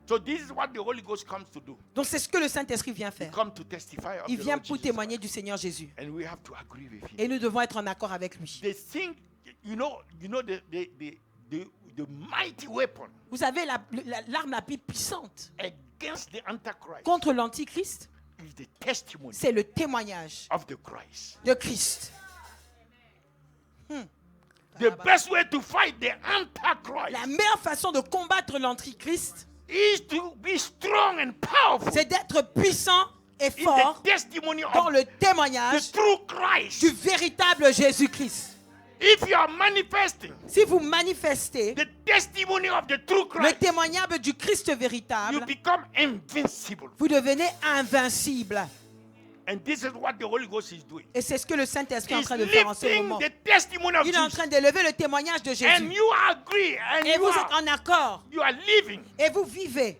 So this is what the Holy Ghost comes to do. Donc c'est ce que le Saint-Esprit vient He faire. comes to testify of Il the vient Lord pour Jesus témoigner Christ. du Seigneur Jésus. And we have to agree with him. Et nous devons être en accord avec lui. The thing, the mighty weapon Vous savez, l'arme la plus puissante against the Antichrist contre l'Antichrist, is the testimony c'est le témoignage of the Christ. de Christ. The best way to fight the Antichrist La meilleure façon de combattre l'Antichrist, is to be strong and powerful c'est d'être puissant et in fort the testimony dans of le the témoignage true Christ. du véritable Jésus-Christ. If you are manifesting Si vous manifestez the testimony of the true le Christ, témoignage du Christ you véritable, become invincible. vous devenez invincible. And this is what the Holy Ghost is doing. Et c'est ce que le Saint-Esprit est en He's train de faire en ce lifting moment. the testimony of Il est en Jesus. train d'élever le témoignage de And Jésus. you agree and Et vous êtes en accord. you are living Et vous vivez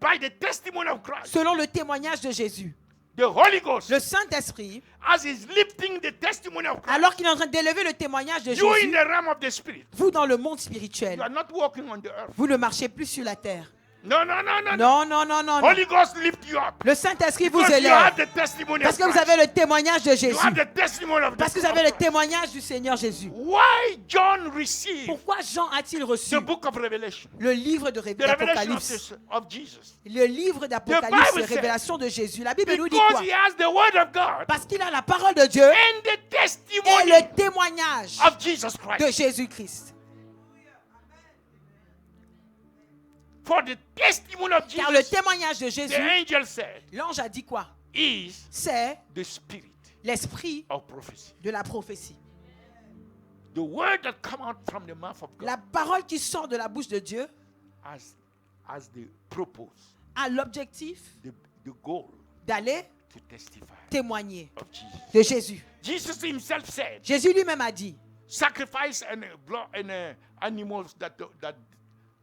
by the testimony of Christ. selon le témoignage de Jésus. The Holy Ghost, Le Saint-Esprit, as he's lifting the testimony of Christ, alors qu'il est en train d'élever le témoignage de you in Jésus, the realm of the Spirit, vous dans le monde you spirituel, are not walking on the earth. vous ne marchez plus sur la terre. No, no, no, no, no. Non, non, non, non. non. Holy Ghost lift you up. Le Saint-Esprit vous Because you élève. have the testimony Parce of que vous Christ. avez le témoignage de You Jésus. have the testimony of Parce que the vous avez le Christ. témoignage du Seigneur Jésus. Why John received Pourquoi Jean a-t-il reçu the book of Revelation? le livre The revelation d'Apocalypse? of Jesus. Le livre The d'Apocalypse, Bible says- révélation de Jésus. La Bible nous dit Because quoi? he has the word of God Parce qu'il a la parole de Dieu and the et testimony le témoignage of Jesus de Christ. Jésus-Christ. For the testimony of Car le Jesus, témoignage de the Jésus, angel said, l'ange a dit quoi? is C'est the spirit l'esprit of prophecy. de la prophétie. The word that come out from the mouth of God La parole qui sort de la bouche de Dieu as the purpose, a l'objectif the goal d'aller to testify témoigner of Jesus. de Jésus. Jesus himself said, Jésus lui-même a dit, sacrifice and blood and animals that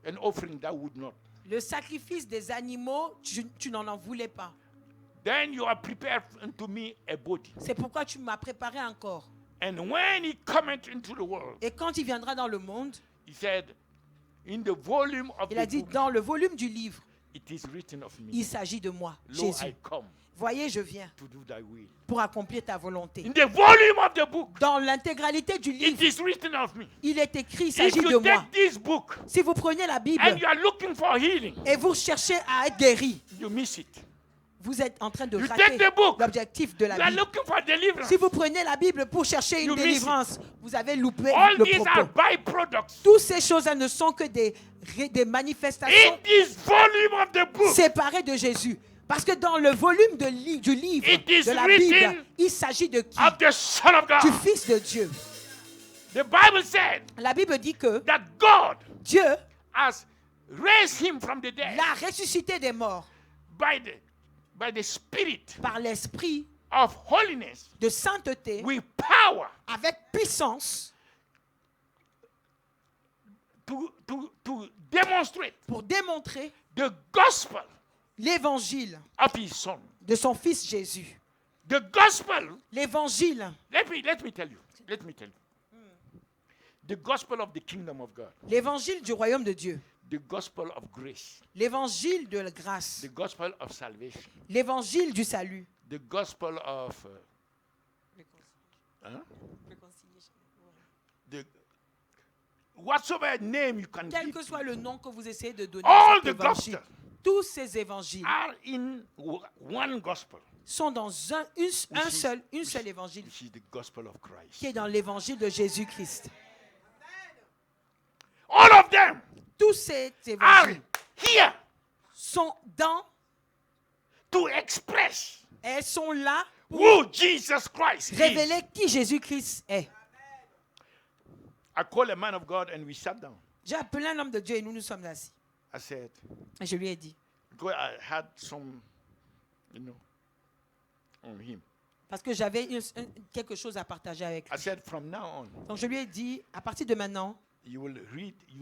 an offering that would not. le sacrifice des animaux, tu n'en voulais pas. Then you are prepared unto me a body. C'est pourquoi tu m'as préparé un corps. And when he cometh into the world, Et quand il viendra dans le monde, he said, in the volume of il a the dit, book, dans le volume du livre, it is written of me. il s'agit de moi, Lo, Jésus. I come Voyez, je viens to do thy will. pour accomplir ta volonté. In the volume of the book, Dans l'intégralité du it livre, is written of me. il est écrit, il If s'agit de you moi. take this book Si vous prenez la Bible and you are looking for healing, et vous cherchez à être guéri, you miss it. vous êtes en train de You rater take the book. l'objectif de You la are Bible. looking for deliverance. Si vous prenez la Bible pour chercher You une miss délivrance, vous avez loupé All le these are propos. byproducts. Toutes ces choses-là ne sont que des manifestations In this volume of the book, séparées de Jésus. Parce que dans le volume du livre, It is de la written Bible, il s'agit de qui? of the Son of Du God. Fils de Dieu. The Bible said La Bible dit que that God Dieu has raised him from the dead l'a ressuscité des morts by the Spirit par l'esprit of holiness de sainteté with power avec puissance to demonstrate pour démontrer the gospel l'évangile of his Son. de son Fils Jésus. The gospel, L'évangile, let me tell you. The gospel of the kingdom of God. l'évangile du royaume de Dieu, The gospel of grace. l'évangile de la grâce, The gospel of salvation. l'évangile du salut. The gospel of the whatsoever name you can Quel give que soit le nom que vous essayez de donner All à cet the évangile, gospel tous ces évangiles are in one gospel, sont dans une seule évangile, which is the gospel of Christ. qui est dans l'évangile de Jésus-Christ. All of them Tous ces are évangiles here sont dans, to express elles sont là pour who Jesus Christ is. révéler qui Jésus-Christ est. I called a man of God and we sat down. J'ai appelé un homme de Dieu et nous nous sommes assis. I said, Et je lui ai dit, because I had some, on him. parce que j'avais quelque chose à partager avec I lui. said, from now on, Donc je lui ai dit, à partir de maintenant, you will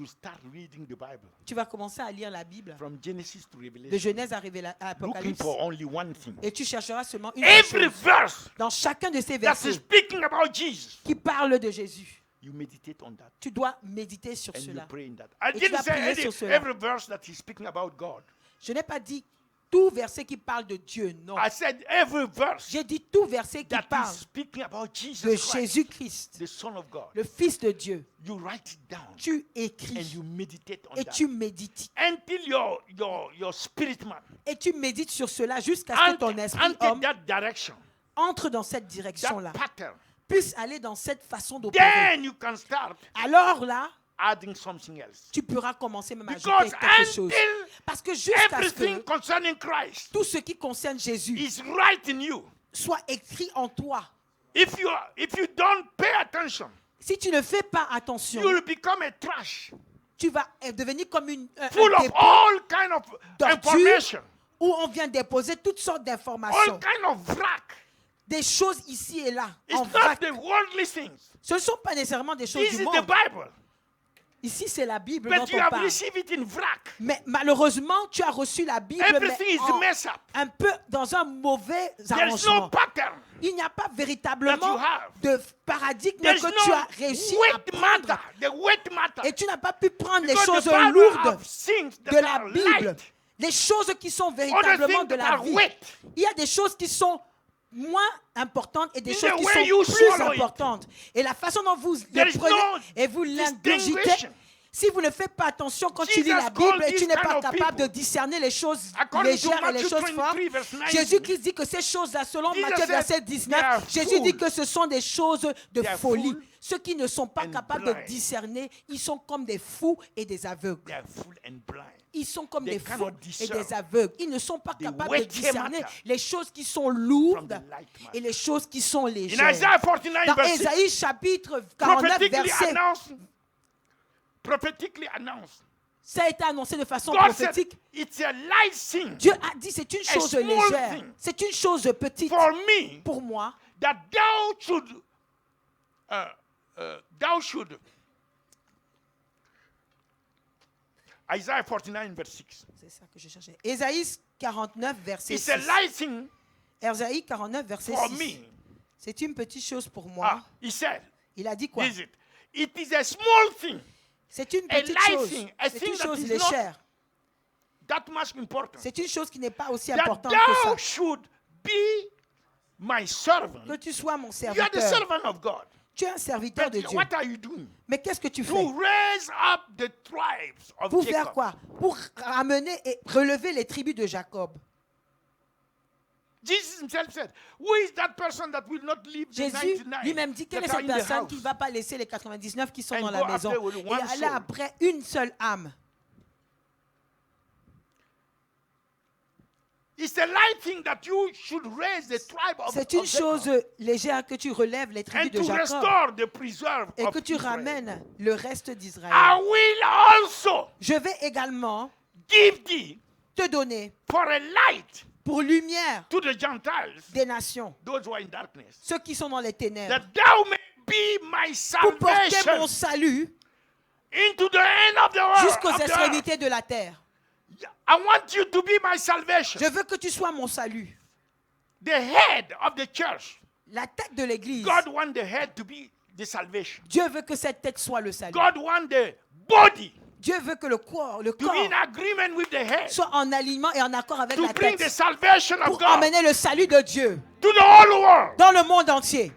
start reading the Bible tu vas commencer à lire la Bible, from Genesis to de Revelation, Genèse à looking Apocalypse, for only one thing. et tu chercheras seulement une seule Every chose. verse Dans chacun de ces that is versets speaking about Jesus, qui parlent de Jésus, You meditate on that. Tu dois méditer sur And you cela. pray in that. I Et tu vas didn't say prier sur cela. every verse that he's speaking about God. Je n'ai pas dit tout verset qui parle de Dieu, non. I said every verse J'ai dit tout verset qui that parle is speaking about de Jesus Christ, Jésus-Christ, the Son of God. le Fils de Dieu. You write it down Tu and écris you meditate on et that. tu médites. Until your spirit man Et tu médites sur cela jusqu'à ce que ton esprit, enter homme, that direction, entre dans cette direction-là, that pattern. puisse aller dans cette façon d'opérer. Then you can start Alors là, adding something else. tu pourras commencer même à Because ajouter quelque chose. until Parce que jusqu'à ce everything que concerning Christ tout ce qui concerne Jésus is right in you, soit écrit en toi, if you don't pay attention, si tu ne fais pas attention, you will become a trash tu vas devenir comme un full of dépôt all kind of d'ordures information, où on vient déposer toutes sortes all d'informations, kind of vrac. des choses ici et là, It's en not vrac. the worldly things. Ce ne sont pas nécessairement des choses This du is the monde. Bible. Ici, c'est la Bible dont But you on have parle. received it in vrac. Mais malheureusement, tu as reçu la Bible Everything mais is messed up. un peu dans un mauvais There's no arrangement. pattern. Il n'y a pas That véritablement you have. de paradigme There's que tu no as réussi à weight prendre. matter. The weight matter. Et tu n'as pas pu prendre les Because choses the Bible lourdes have things de that la are Bible, light. les choses qui sont Other véritablement things de that la are vie. weight. Il y a des choses qui sont moins importantes et des In choses the qui way sont you plus swallow it. importantes. Et la façon dont vous There le is prenez no et vous l'ingurgitez, distinguishing. si vous ne faites pas attention quand tu Jesus lis la called Bible et tu these n'es kind pas of capable de people. discerner les choses According to légères et les Matthew choses fortes, 23 verse 19, Jésus-Christ dit que ces choses-là, selon Jesus Matthieu said, verset they 19, are Jésus dit fools. que ce sont des choses de They are folie. fools Ceux qui ne sont pas and capables blind. de discerner, ils sont comme des fous et des aveugles. They are full and blind. Ils sont comme They des fous cannot et discern des aveugles. Ils ne sont pas the capables de weighty discerner matter les choses qui sont From lourdes the light matter. et les choses qui sont In légères. Isaiah 49 Dans verse 6, Ésaïe chapitre 49 verset, prophetically announced. ça a été annoncé de façon God said, prophétique. it's a light thing Dieu a dit c'est une chose small légère, thing c'est une chose petite for me pour moi that thou should Isaiah 49 verse 6. C'est ça que je cherchais. Ésaïe 49 verset It's 6. a light thing Ésaïe 49 verset for 6. me. C'est une petite chose pour moi. He said, Il a dit quoi? is it? It is a small thing C'est une a petite light chose. thing, a C'est thing une that chose is légère. that much important. C'est une chose qui n'est pas aussi That importante que ça. thou should be my servant. Que tu sois mon You are the serviteur. servant of God. Tu es un serviteur But de Dieu. what are you doing? Mais qu'est-ce que tu fais? To raise up the tribes of Pour Jacob. faire quoi? Pour ramener et relever les tribus de Jacob. Jesus himself said, who is that person that will not leave the Jésus 99 lui-même dit quelle est that are cette in the personne qui house? ne va pas laisser les 99 qui sont And dans go la maison after with et one aller soul. après une seule âme. It's a light thing that you should raise the tribe of C'est une Jacob chose légère que tu relèves les and tribus to de Jacob restore the preserve et of que tu Israel. ramènes le reste d'Israël. I will also Je vais également give thee te donner for a light pour lumière to the Gentiles, des nations, those who are in darkness, ceux qui sont dans les ténèbres, that thou may be my pour porter salvation mon salut into the end of the world. jusqu'aux of the earth. extrémités de la terre. I want you to be my salvation. Je veux que tu sois mon salut. The head of the church. La tête de l'église. God wants the head to be the salvation. Dieu veut que cette tête soit le salut. God wants the body Dieu veut que le corps to be in agreement with the head. soit en alignement et en accord avec To la bring the tête salvation of pour God emmener le salut de Dieu to the whole world. dans le monde entier.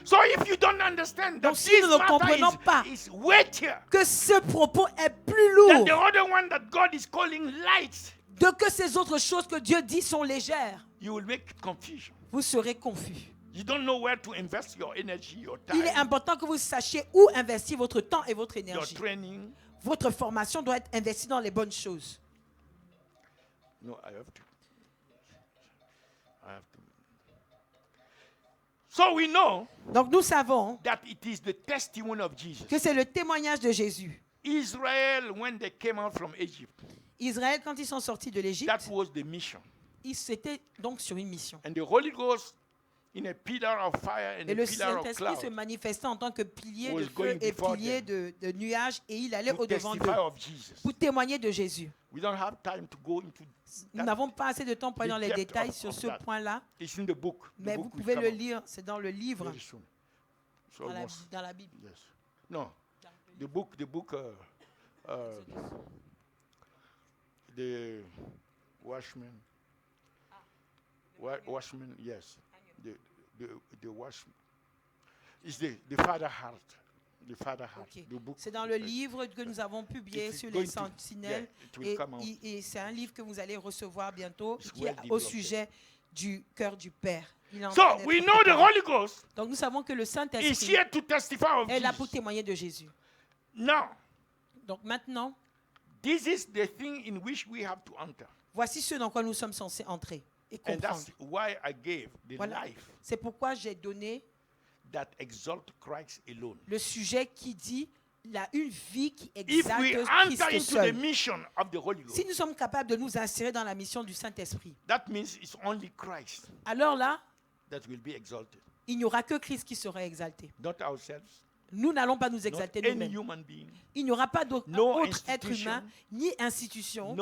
So if you don't understand that Donc, si this nous ne matter comprenons pas is weightier Que ce propos est plus than the lourd other one that God is calling light, de que ces autres choses que Dieu dit sont légères, you will make confusion. vous serez confus. You don't know where to invest your energy, your Il est time, important que vous sachiez où investir votre temps et votre your énergie. training. Votre formation doit être investie dans les bonnes choses. No, I have to. I have to. So we know Donc nous savons that it is the testimony of Jesus. que c'est le témoignage de Jésus. Israel, when they came out from Egypt, Israël, quand ils sont sortis de l'Égypte, that was the mission. ils étaient donc sur une mission. And the Holy Ghost, in a pillar of fire and Et a le pillar of Saint-Esprit se cloud, manifestait en tant que pilier was de feu going et before pilier de nuages et il allait to au-devant d'eux testify of Jesus. pour témoigner de Jésus. We don't have time to go into Nous that. n'avons pas assez de temps pour aller dans les depth détails of sur ce that. point-là, It's in the book. The mais vous book will pouvez come le out lire, c'est dans le livre. very soon. It's dans almost. dans la Bible. Yes. No. Dans le livre. The book, the Watchman. Watchman, yes. The Watchman. It's the Father Heart. The Father Heart. Ok. The book. C'est dans le livre que nous avons publié It's sur going les to- sentinelles. yeah, it will Et, come out. et c'est un livre que vous allez recevoir bientôt It's qui est well au developed. sujet du cœur du Père. Il est en So train d'être we know the préparé. Holy Ghost Donc nous savons que le is Saint-Esprit here to testify of est là pour Jesus. témoigner de Jésus. Now, Donc maintenant, this is the thing in which we have to enter. voici ce dans quoi nous sommes censés entrer et And comprendre. that's why I gave the Voilà. life C'est pourquoi j'ai donné that exalt Christ alone. le sujet qui dit une vie qui If we exalte enter Christ into the seul. mission of the Holy Si Ghost, nous sommes capables de nous insérer dans la mission du Saint-Esprit, that means it's only Christ alors là, that will be exalted, il n'y aura que Christ qui sera exalté. not ourselves, Nous n'allons pas nous not exalter any nous-mêmes. human being, Il n'y aura pas d'autre No être institution. humain, ni institution.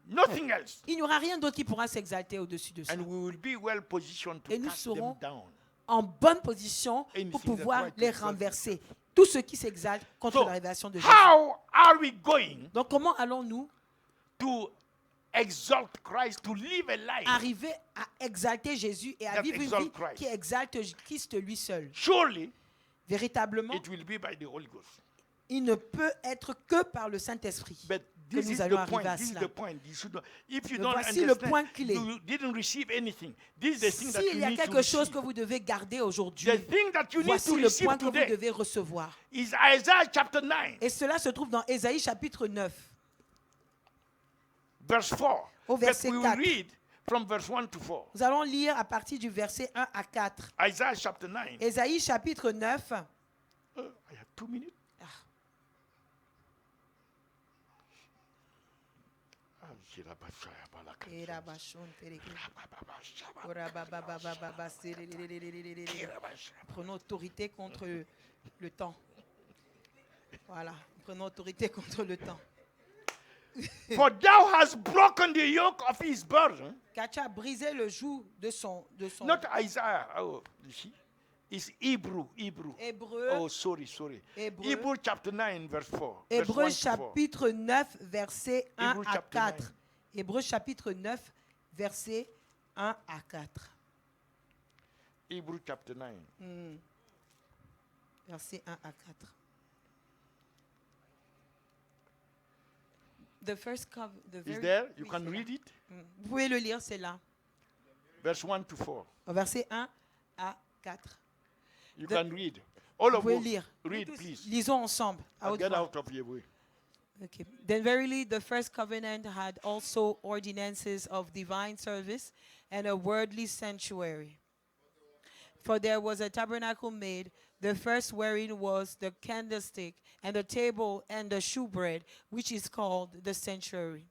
nothing else. Il n'y aura rien d'autre qui pourra s'exalter au-dessus de ça. And we will be well positioned to Et nous cast them serons down. En bonne position Anything pour that pouvoir try to les exalt renverser. Tout ce qui s'exalte contre So, la révélation de Jésus. how are we going Donc comment allons-nous to exalt Christ, to live a life? arriver à exalter Jésus et à That vivre une exalt vie Christ. qui exalte Christ lui seul? Surely, Véritablement, it will be by the Holy Ghost. il ne peut être que par le Saint-Esprit But que this nous is allons the arriver point. à This is cela. the point. You should know. If you Mais don't voici le understand, point clé. you didn't receive anything. This is the thing that S'il you y a need to quelque chose receive. que vous devez garder aujourd'hui, The thing that you need voici to le receive point que vous today devez recevoir. is Isaiah chapter 9, Et cela se trouve dans Ésaïe chapitre 9. verse 4. Au But verset we will 4. read from verse 1 to 4. Nous allons lire à partir du verset 1 à 4. Isaiah chapter 9. Ésaïe chapitre 9. I have 2 minutes. Ah. Prenons autorité contre le temps. Voilà, prenons autorité contre le temps. For thou hast broken the yoke of his burden. Car tu as brisé le joug de son Not Isaiah. Oh, you see? It's Hebrew. Hébreu. Oh, sorry. Hébreu. Hebrew chapter 9, verse 4. verse Hébreu 1 to 4. chapitre 9, verset 1 Hébreu à chapter 4. 9. Hébreu chapitre 9, verset 1 à 4. Hebrew chapter 9. Verset 1 à 4. The first the Is very- there? You oui, can c'est là. read it. Vous pouvez le lire, c'est là. Verse 1 to 4. Verset 1 à 4. You The- can read. All Vous of pouvez you, lire. read, Tous, please. Lisons ensemble. À haute Get voix. out of your way. Okay. Then verily the first covenant had also ordinances of divine service and a worldly sanctuary. For there was a tabernacle made, the first wherein was the candlestick and the table and the shewbread, which is called the sanctuary.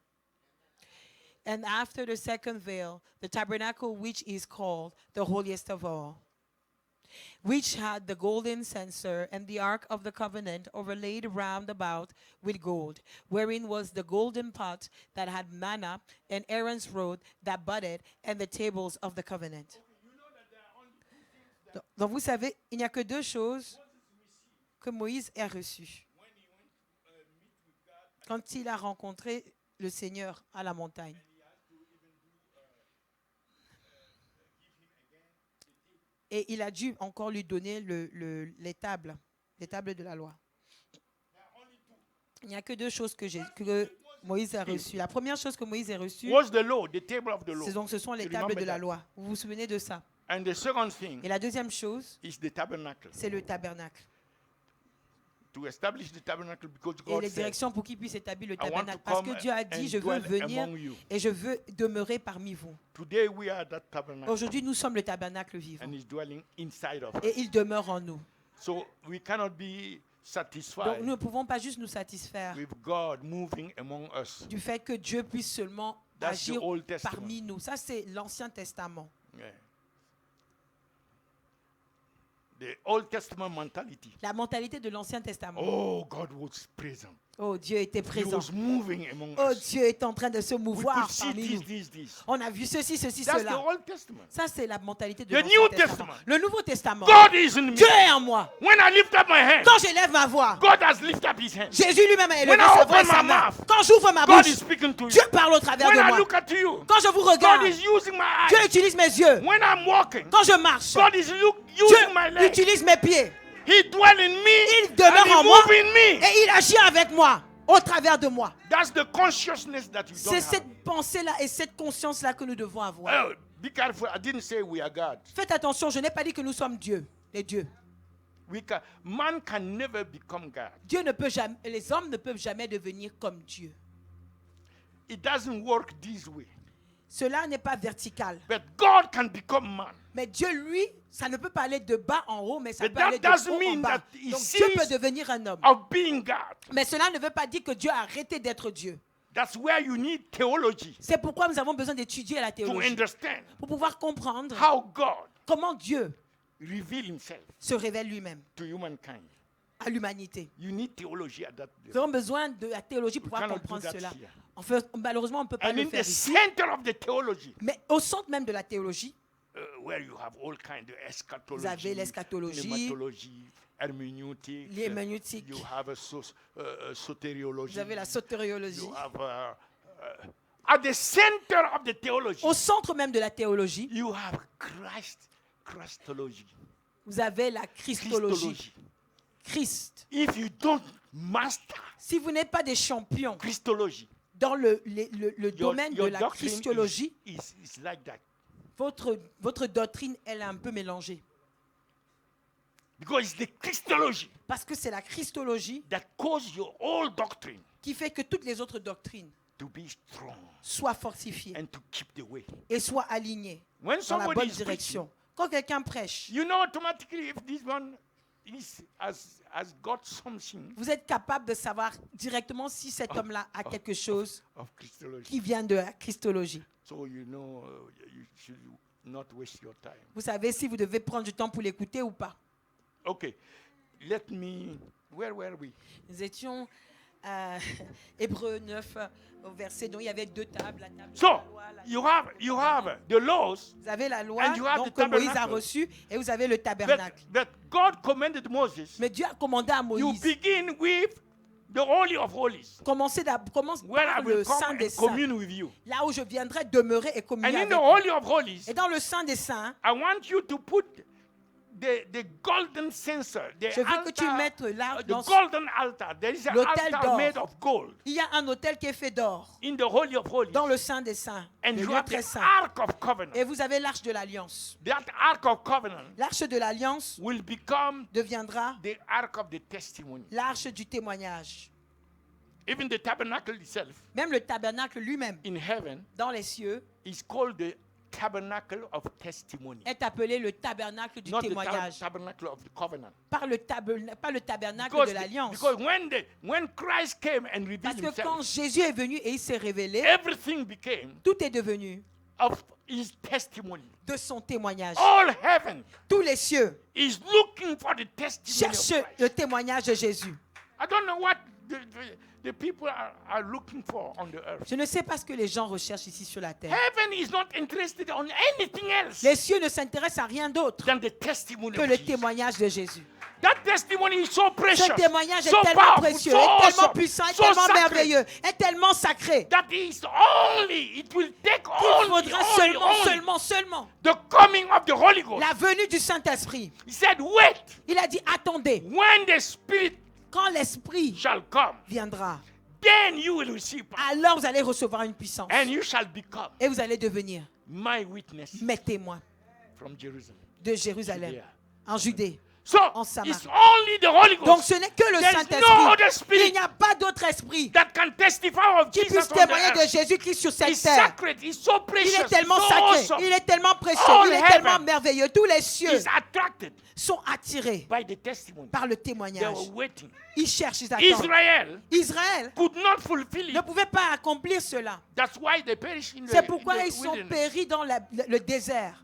And after the second veil, the tabernacle which is called the holiest of all, which had the golden censer and the ark of the covenant overlaid round about with gold, wherein was the golden pot that had manna, and Aaron's rod that budded, and the tables of the covenant. Donc vous savez, il n'y a que deux choses que Moïse a reçues. Quand il a rencontré le Seigneur à la montagne. Et il a dû encore lui donner les tables de la loi. Il n'y a que deux choses que Moïse a reçues. La première chose que Moïse a reçue, What's the law? The table of the law. ce sont les You tables remember de la that? loi. Vous vous souvenez de ça? And the second thing Et la deuxième chose, is the tabernacle. c'est le tabernacle. To establish the tabernacle because Et God les said, directions pour qu'il puisse établir le I want to tabernacle. Parce come que Dieu a and dit, je veux dwell venir among you. et je veux demeurer parmi vous. Today we are that tabernacle Aujourd'hui, nous sommes le tabernacle vivant. and is dwelling inside of us. Et il demeure en nous. So we cannot be Donc satisfied nous ne pouvons pas juste nous satisfaire with God moving among us. du fait que Dieu puisse seulement That's the agir Old Testament. parmi nous. Ça, c'est l'Ancien Testament. Yeah. the Old Testament mentality. La mentalité de l'Ancien Testament. Oh, God was present. Oh, Dieu était He présent. was moving among Oh, us. Dieu est en train de se We mouvoir could see parmi nous. this. On a vu ceci, ceci, That's the cela. Old Testament. Ça, c'est la mentalité de The l'Ancien New Testament. Testament. Le Nouveau Testament. God is in me. Dieu est en moi. When I lift up my hand, Quand j'élève ma voix, God has lifted up his hand. Jésus lui-même a élevé When I sa voix open et sa my main. mouth, Quand j'ouvre ma God is bouche, speaking to you. Dieu parle au travers When de I moi. look at you, Quand je vous God regarde, is using my Dieu eyes. utilise mes yeux. When I'm walking, Quand je marche, God is Dieu using my legs. utilise mes pieds. He dwells in me Il demeure and he en moi moves in me. et il agit avec moi, au travers de moi. That's the consciousness that you don't C'est have. cette pensée-là et cette conscience-là que nous devons avoir. Oh, be careful. I didn't say we are God. Faites attention, je n'ai pas dit que nous sommes Dieu, les dieux. Man can never become God. Dieu ne peut jamais, les hommes ne peuvent jamais devenir comme Dieu. It doesn't work this way. Cela n'est pas vertical. But God can become man. Mais Dieu, lui, ça ne peut pas aller de bas en haut, mais ça But peut that aller de doesn't haut en mean bas. that he Donc Dieu sees peut devenir un homme. of being God. Mais cela ne veut pas dire que Dieu a arrêté d'être Dieu. That's where you need theology C'est pourquoi nous avons besoin d'étudier la to théologie. understand Pour pouvoir comprendre how God comment Dieu revealed himself se révèle lui-même to humankind. à l'humanité. You need theology at that Nous level. avons besoin de la théologie pour pouvoir cannot do comprendre that cela. here. Malheureusement, on ne peut pas And le in faire the ici. center of the theology, Mais au centre même de la théologie, where you have all kinds of eschatology, vous avez l'eschatologie, pneumatologie, herméneutique, l'herméneutique, you have a soteriology, vous avez la sotériologie. you have at the center of the theology, Au centre même de la théologie, you have Christology. vous avez la christologie. Christ. If you don't master Si vous n'êtes pas des champions Christology, dans le domaine your de la doctrine christologie, is like that. votre doctrine, elle est un peu mélangée. Because it's the Christology Parce que c'est la christologie that causes your whole doctrine qui fait que toutes les autres doctrines to be strong soient fortifiées and to keep the way. et soient alignées When dans la somebody bonne is direction. preaching, Quand quelqu'un prêche, you know automatically if this one has got something vous êtes capable de savoir directement si cet homme-là a quelque chose of Christology. qui vient de la christologie. So you know you should not waste your time. Vous savez si vous devez prendre du temps pour l'écouter ou pas. Okay, where were we? Nous étions à Hébreux 9 au verset dont il y avait deux tables. La table de So la loi, la you have the laws, Vous avez la loi and you have donc, the que Moïse a tabernacle. reçue et vous avez le tabernacle. but God commanded Moses. Mais Dieu a commandé à You Moïse, begin with the Holy of Holies, commence where I par will le come Saint des and Saints, commune with you. là où je viendrai demeurer et And communier in avec the vous. Holy of Holies, Et dans le Saint des Saints, I want you to put the golden censer, je veux que tu mettes là, the dans golden altar. There is an l'autel altar d'or. made of gold il y a un autel qui est fait d'or in the Holy of Holies. dans le Saint des Saints, And le you lieu have très the saint. Ark of Covenant. Et vous avez l'arche de l'alliance. That Ark of Covenant L'arche de l'alliance will become deviendra the Ark of the Testimony. l'arche du témoignage. Even the tabernacle itself Même le tabernacle lui-même, in heaven dans les cieux, is called the tabernacle of testimony. est appelé le tabernacle du Not the témoignage. tabernacle of the covenant. Pas le tabernacle Because, de l'alliance. because when Christ came and revealed Parce que quand himself, Jésus est venu et il s'est révélé, everything became tout est devenu of his testimony. de son témoignage. All heaven Tous les cieux is looking for the testimony of cherchent Christ. le témoignage de Jésus. I don't know what the people are looking for on the earth. Je ne sais pas ce que les gens recherchent ici sur la terre. Heaven is not interested on anything else Les cieux ne s'intéressent à rien d'autre than the testimony que of le Jesus. témoignage de Jésus. That testimony is so precious, Ce témoignage est so tellement powerful, précieux, so est tellement awesome, puissant, est so tellement sacred, merveilleux, est tellement sacré that it will take qu'il faudra seulement the coming of the Holy Ghost. la venue du Saint-Esprit. He said, wait, Il a dit, attendez, when the Spirit quand l'Esprit shall come, viendra, then you will receive power, alors vous allez recevoir une puissance and you shall become et vous allez devenir my witness mes témoins from Jerusalem. de Jérusalem, Judea. en Judée. So En Samarie. it's only the Holy Donc Ghost ce n'est que le There's no Saint-Esprit. other spirit Il n'y a pas d'autre esprit that can testify of qui Jesus puisse on the témoigner de earth. Jésus-Christ sur cette It's terre. sacred, it's so Il precious, est tellement so sacré, awesome. il est tellement précieux, All il est heaven tellement merveilleux. Tous les cieux Is attracted sont attirés by the testimony. par le They témoignage. were waiting. Ils cherchent, ils attendent. Israel Israël could not fulfill ne it. pouvait pas accomplir cela. That's why they perished in C'est the pourquoi in the ils sont wilderness. péris dans le désert.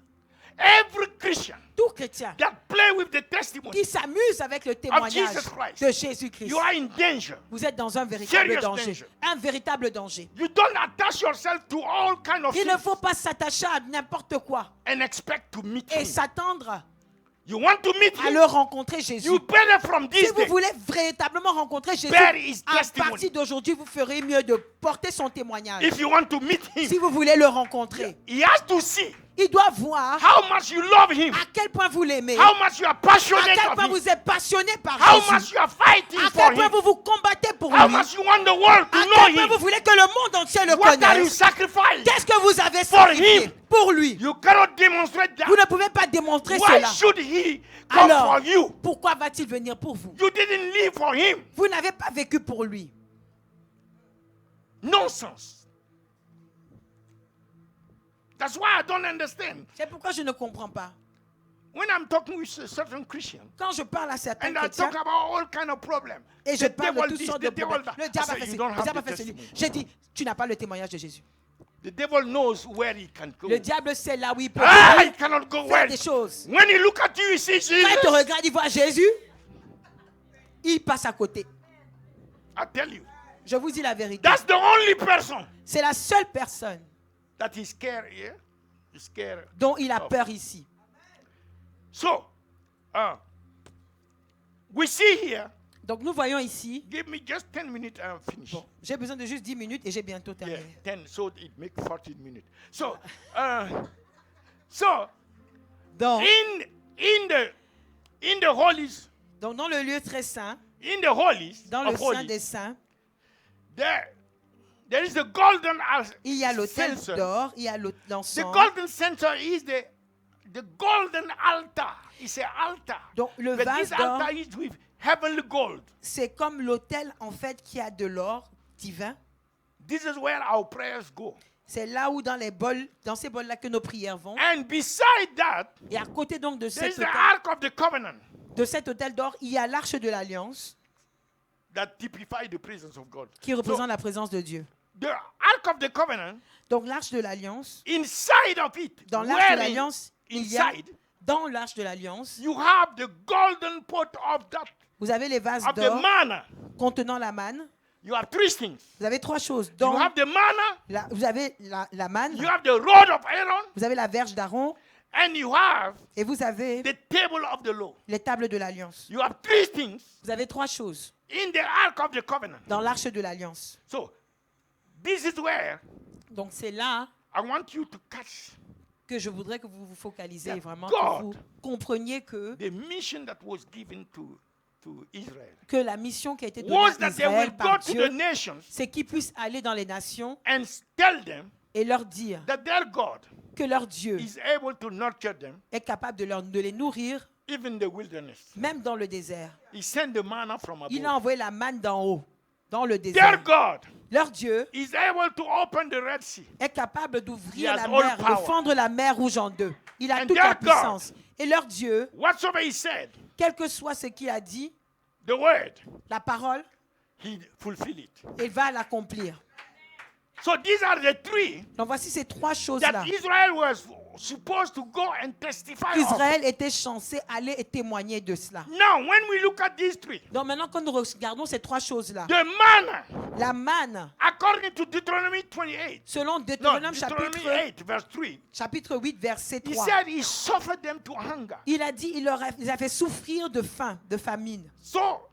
Every Christian Tout chrétien that play with the testimony qui s'amuse avec le témoignage Jesus Christ, de Jésus-Christ, you are in danger. vous êtes dans un véritable Serious danger. danger. Un véritable danger. You don't attach yourself to all kind of Il ne things faut pas s'attacher à n'importe quoi and expect to meet et him. s'attendre You want to meet à him? le rencontrer Jésus. You better from Si this vous day voulez véritablement rencontrer Jésus, bear his à testimony. partir d'aujourd'hui, vous ferez mieux de porter son témoignage. If you want to meet him, Si vous voulez le rencontrer, he has to see il doit voir how much you love him, à quel point vous l'aimez, how much you are à passionate quel of point him, vous êtes passionné par how much Jésus, you are fighting à for quel point him, vous vous combattez pour how lui, much you want the world to à know quel point him. vous voulez que le monde entier le What are you connaisse. sacrificing? Qu'est-ce que vous avez For sacrifié him. pour lui? You cannot demonstrate Vous that. ne pouvez pas démontrer Why cela. should he come Alors, for you? pourquoi va-t-il venir pour vous? You didn't live for him. Vous n'avez pas vécu pour lui. Nonsense. That's why I don't understand. C'est pourquoi je ne comprends pas. When I'm talking with certain Christians, Quand je parle à certains and I chrétiens, talk about all kind of problems, et je the parle de devil toutes this, sortes the de devil problèmes. that. Le I diable a say, fait you ceci, don't le have diable a the fait ceci. testimony. J'ai dit, tu n'as pas le témoignage de Jésus. The devil knows where he can go. Le diable sait là où il peut Ah, he aller, cannot go faire where. des choses. When he look at you, he sees Quand il te Jesus. regarde, il voit Jésus, il passe à côté. I tell you, Je vous dis la vérité. that's the only person C'est la seule personne that is scared here. Is scared. dont il a Oh. peur ici. So, we see here. Donc nous voyons ici, Give me just 10 minutes and I'm finished. bon, j'ai besoin de juste 10 minutes et j'ai bientôt Yeah, terminé. 10, so it makes 14 minutes. So Donc, in the holies, donc dans le lieu très saint, in the holies dans le of saint holies, des saints, there is the golden il y a l'autel censer. d'or, il y a The l'encens. golden censer is the golden altar. It's an altar. Donc le But vase this d'or, altar is with heavenly gold. c'est comme l'autel en fait qui a de l'or divin. This is where our prayers go. C'est là où dans les bols, dans ces bols-là que nos prières vont. And beside that, Et à côté donc there is the Ark of the Covenant de cet autel d'or, il y a l'arche de l'alliance that typifies the presence of God. qui représente la présence de Dieu. The Ark of the Covenant, Donc l'arche de l'alliance, inside of it, dans l'arche de wherein l'alliance, il y a inside, dans l'arche de l'alliance, you have the golden pot of that, vous avez les vases of the d'or manna. contenant la manne. You have three things. Vous avez trois choses. You Donc, have the manna, vous avez la manne, you have the rod of Aaron, vous avez la verge d'Aaron and you have et vous avez the table of the law. les tables de l'alliance. You have three things Vous avez trois choses in the Ark of the Covenant. dans l'arche de l'alliance. So, this is where Donc c'est là I want you to catch que je voudrais que vous vous focalisiez That vraiment, God- que vous compreniez que the mission that was given to Israel la mission qui a été donnée was à that they will Israël go par to Dieu, the nations c'est qu'ils puissent aller dans les nations and tell them et leur dire that their God que leur Dieu is able to nurture them est capable de les nourrir, even in the wilderness. même dans le désert. He sent the manna from Il a above. envoyé la manne d'en haut, dans le Their désert. God Leur Dieu is able to open the Red Sea. est capable d'ouvrir He has la all mer, de power. fendre la mer rouge en deux. Il a And toute their la puissance. Et leur Dieu, Whatsoever he said, quel que soit ce qu'il a dit, the word, la parole, he fulfill it. il va l'accomplir. So these are the three Donc voici ces trois choses-là. that Israel was supposed to go and testify of. Israël était censé aller et témoigner de cela. Now, when we look at these three, Donc maintenant, quand nous regardons ces trois choses-là, the manna, la manne, according to Deuteronomy 28, selon no, Deutéronome Deuteronomy chapitre, 8, verse 3, chapitre 8, verset he 3, said he suffered them to hunger. il a dit, il a fait souffrir de faim, de famine, So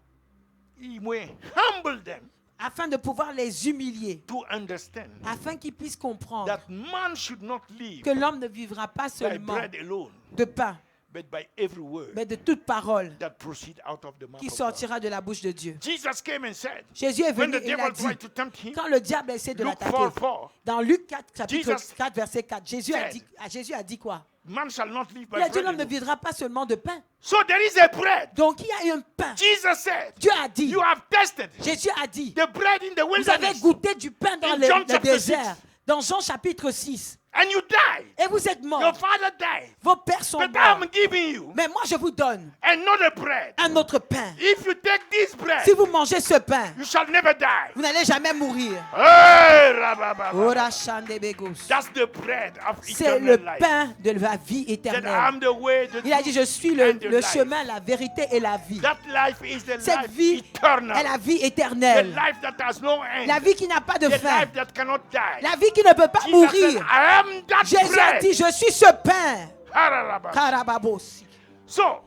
he may humble them afin de pouvoir les humilier, to understand afin qu'ils puissent comprendre that man should not live que l'homme ne vivra pas by seulement bread alone, de pain, but by every word mais de toute parole that proceed out of the mouth qui of God. sortira de la bouche de Dieu. Jesus came and said, Jésus est when venu the et il a devil dit, tried to tempt him, quand le diable a essayé de Luke l'attaquer, 4:4, dans Luc 4, chapitre Jesus 4, verset 4, Jésus said, a dit quoi? man shall not live by Il a dit, bread l'homme ne alone. vivra pas seulement de pain. So there is a bread. Donc il y a un pain. Jesus said, Dieu a dit, you have tested Jésus a dit, the bread in the vous avez wilderness, goûté du pain dans In le John chapter désert. Dans Jean chapitre 6. and you died. Et vous êtes Your morts. father died. Vos pères sont But morts. I'm giving you Mais moi, je vous donne another bread. un autre pain. If you take this bread, Si vous mangez ce pain, you shall never die. vous n'allez jamais mourir. Hey, rabababa. Ora shandebegos. That's the bread of C'est le eternal life. pain de la vie That éternelle. I'm the way, the Il a dit, je truth, suis and the le life. chemin, la vérité et la vie. That life is the Cette life vie eternal. est la vie The éternelle. life that has no end. La vie qui n'a pas de The fin. life that cannot die. La vie qui ne peut pas Jesus said, mourir. I am that Jésus a bread. dit, je suis ce pain. Hararaba. Karababosi. So,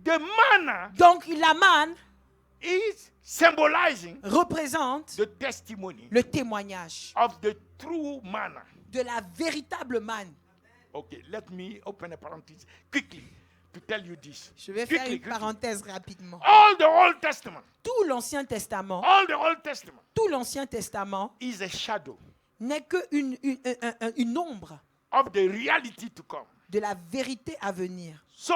the manna Donc la manne is symbolizing représente the testimony le témoignage of the true manna. de la véritable manne. Okay, let me open a parenthesis quickly to tell you this. Je vais faire Quickly, une quickly. parenthèse rapidement. All the Old Testament, Tout l'Ancien Testament, all the Old Testament tout l'Ancien Testament is a shadow n'est que une ombre of the reality to come. de la vérité à venir. So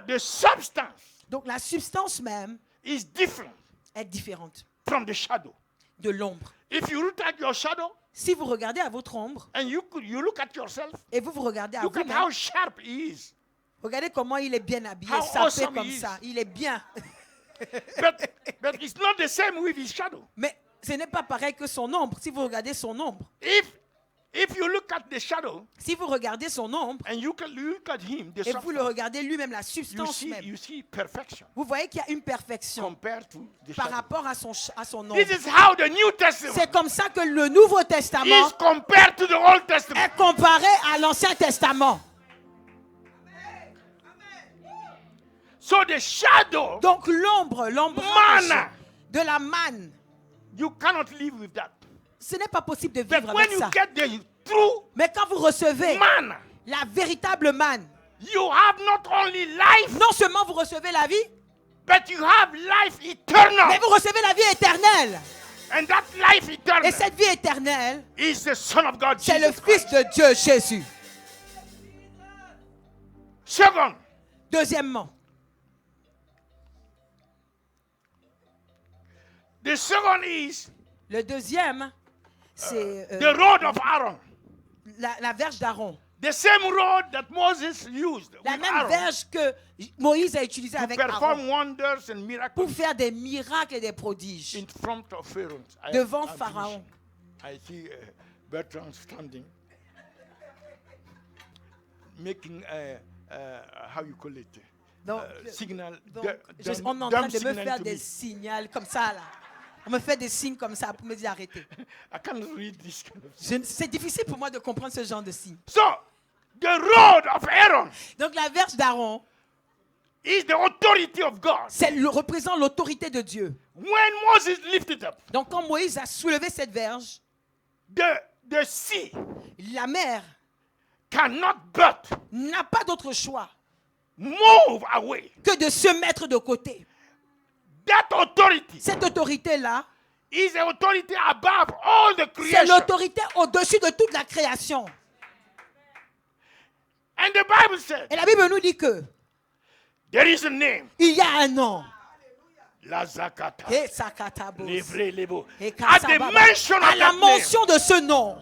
the substance Donc la substance même is different est différente from the shadow. de l'ombre. If you look at your shadow Si vous regardez à votre ombre and you look at yourself, et vous regardez à look at vous-même, how sharp he is. regardez comment il est bien habillé, How sapé awesome comme he is. ça. Il est bien. But it's not the same with his shadow. Mais ce n'est pas pareil que son ombre. Si vous regardez son ombre, If you look at the shadow si vous regardez son ombre and you look at him, the et vous le substance, regardez lui-même, la substance même, you see perfection vous voyez qu'il y a une perfection compared to the par shadow. rapport à son ombre. This is how the New Testament C'est comme ça que le Nouveau Testament is compared to the Old Testament. est comparé à l'Ancien Testament. So the shadow, Donc l'ombre Manna. de la manne, you cannot live with that. ce n'est pas possible de But vivre when avec you ça. get the true Mais quand vous recevez manna, la véritable manne, you have not only life, non seulement vous recevez la vie, but you have life eternal. mais vous recevez la vie éternelle. And that life eternal Et cette vie éternelle, is the Son of God, c'est le Jesus Fils Christ. de Dieu, Jésus. Second, Deuxièmement, the second is le deuxième, c'est the rod of Aaron. la verge d'Aaron. The same rod that Moses used La with même Aaron verge que Moïse a utilisée to avec perform Aaron wonders and miracles pour faire des miracles et des prodiges in front of Pharaoh. devant I'm Pharaon. finishing. I see Bertrand standing, making how you call it, Donc, signal. donc, on est en train de me faire des signaux comme ça là. On me fait des signes comme ça pour me dire arrêtez. I can't read this kind of. C'est difficile pour moi de comprendre ce genre de signes. So, the rod of Aaron Donc la verge d'Aaron, is the authority of God. représente l'autorité de Dieu. When Moses lifted up, Donc quand Moïse a soulevé cette verge, the sea la mer cannot but n'a pas d'autre choix move away. que de se mettre de côté. That authority Cette autorité-là, is the authority above all the c'est creation. l'autorité au-dessus de toute la création. And the Bible said Et la Bible nous dit que there is a name. il y a un nom. La Zakata. Et Sakatabos. Livre lebo. Et At the Kasababa. mention of À la that name, mention de ce nom,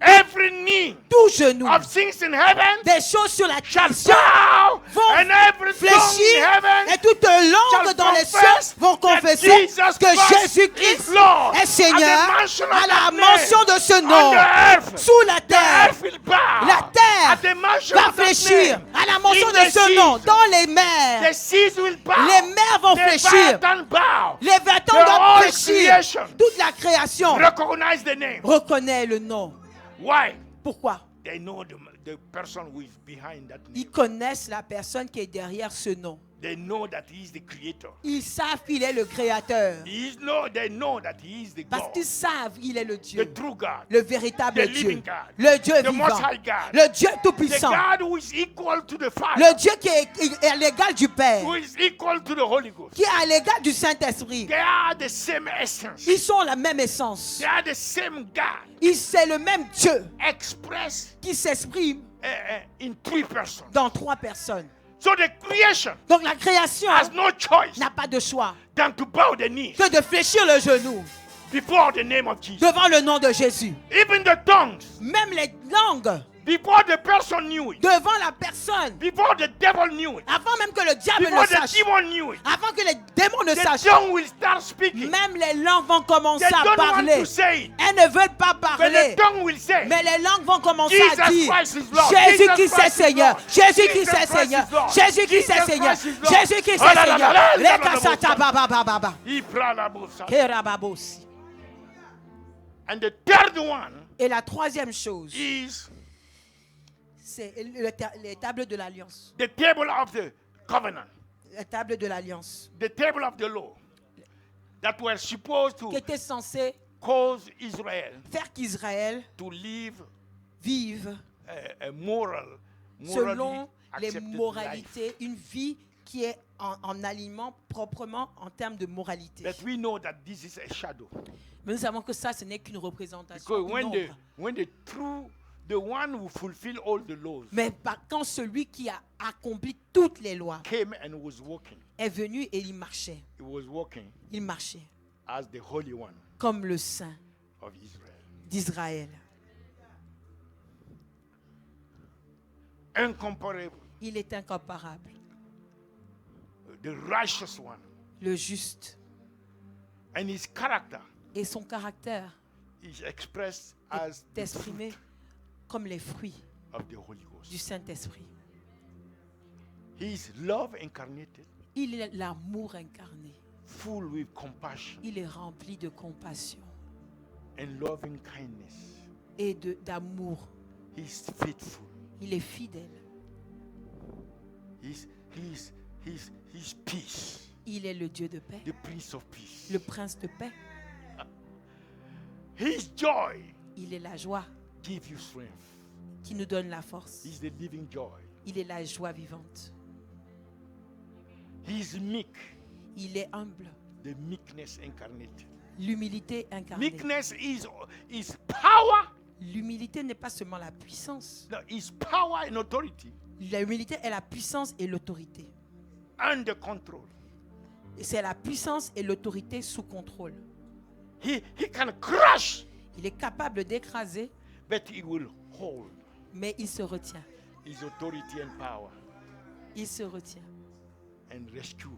every knee tout genou, of things in heaven des choses sur la shall création bow, vont and every tongue in fléchir heaven et toute langue shall dans les confess cieux vont that confesser Jesus que Christ Jésus-Christ is Lord. est Seigneur. At the mention of À la that name, mention de ce on nom, the earth, sous la the terre, earth will bow. la terre At the mention va of that fléchir. name, À la mention in de the ce nom, seas, dans les mers, the seas will bow. les mers vont The fléchir. Leviathan bow. Les vêtements The doivent whole fléchir. creation Toute la création recognize the name. reconnaît le nom. Why? Pourquoi? They know the person who is behind that name. Ils connaissent la personne qui est derrière ce nom. They know that he is the creator. Ils savent qu'il est le créateur. They know that he is the Parce God, qu'ils savent qu'il est le Dieu. the true God, Le véritable the Dieu. living God, Le Dieu the vivant. most high God, Le Dieu the tout-puissant. God who is equal to the Father, Le Dieu qui est à l'égal du Père. who is equal to the Holy Ghost. Qui est à l'égal du Saint-Esprit. They are the same essence. Ils sont la même essence. They are the same God, C'est le même Dieu expressed qui s'exprime in three persons. dans trois personnes. So the creation Donc la création has no choice n'a pas de choix than to bow the knee que de fléchir le genou before the name of Jesus. devant le nom de Jésus. Even the tongues Même les langues Before the person knew it. devant la personne, Before the devil knew it. avant même que le diable Before le the sache, demon knew it. avant que les démons ne The sachent, tongue will start speaking. même les langues vont commencer They à don't want parler. to say it. Elles ne veulent pas But parler, the tongue will say. mais les langues vont commencer Jesus à dire Christ is Lord. Jésus-Christ Jesus est Christ is Seigneur, Lord. Jésus-Christ Jesus est Christ Seigneur, is Lord. Jésus-Christ est Jesus Seigneur, Christ is Lord. Jésus-Christ Oh là est là Seigneur. là là, Les là là là, kasata là. baba baba, He pralabosa. kerababosi. And the third one Et la troisième chose, is c'est les tables de l'alliance. the table of the covenant, La table de l'alliance the table of the law that were supposed qui to était censée cause Israel faire qu'Israël to live vive a moral, selon morally les accepted life. moralités, une vie qui est en alignement proprement en termes de moralité. But we know that this is a shadow. Mais nous savons que ça, ce n'est qu'une représentation, Because une ombre. when the one who fulfill all the laws Mais quand celui qui a accompli toutes les lois came and was walking, est venu et il marchait, he was walking as the Holy One comme le Saint of Israel. d'Israël. Incomparable, Il est incomparable, the righteous one. le juste. And his character Et son caractère is expressed as est the fruit exprimé comme les fruits of the Holy Ghost. du Saint-Esprit. He is love incarnated, Il est l'amour incarné. full with compassion Il est rempli de compassion and loving kindness. et d'amour. He is faithful. Il est fidèle. He's peace, Il est le Dieu de paix, the Prince of Peace. le prince de paix. His joy Il est la joie gives you strength. qui nous donne la force. He's the living joy. Il est la joie vivante. He's meek, Il est humble. the meekness incarnate. L'humilité incarnée. Meekness is power. L'humilité n'est pas seulement la puissance. No, is power and authority L'humilité est la puissance et l'autorité. under control. Et c'est la puissance et l'autorité sous contrôle. He can crush, Il est capable d'écraser, but he will hold mais il se retient. his authority and power Il se retient. and rescue.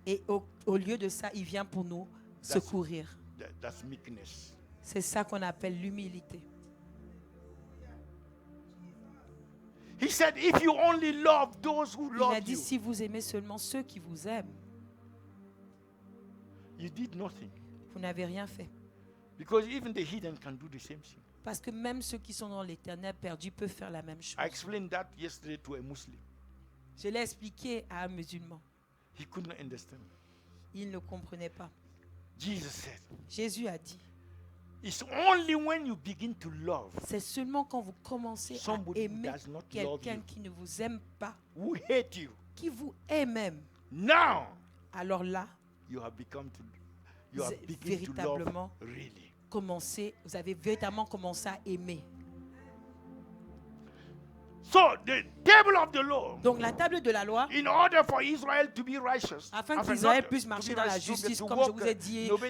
Et au lieu de ça, il vient pour nous secourir. That's meekness. C'est ça qu'on appelle l'humilité. He said, if you only love those who Il a love dit, you, si vous aimez seulement ceux qui vous aiment, you did nothing. vous n'avez rien fait. Because even the heathen can do the same thing. Parce que même ceux qui sont dans l'éternel perdu peuvent faire la même chose. I explained that yesterday to a Muslim. Je l'ai expliqué à un musulman. He couldn't understand. Il ne comprenait pas. Jesus said, Jésus a dit, it's only when you begin to love c'est seulement quand vous commencez à somebody who aimer does not love quelqu'un you, qui ne vous aime pas, who hate you. qui vous aime même, Now alors là, you have begin to love véritablement really. vous avez véritablement commencé à aimer. So the table of the law, Donc la table de la loi, in order for Israel to be righteous, afin qu'Israël puisse marcher dans la justice, comme je vous ai dit. Donc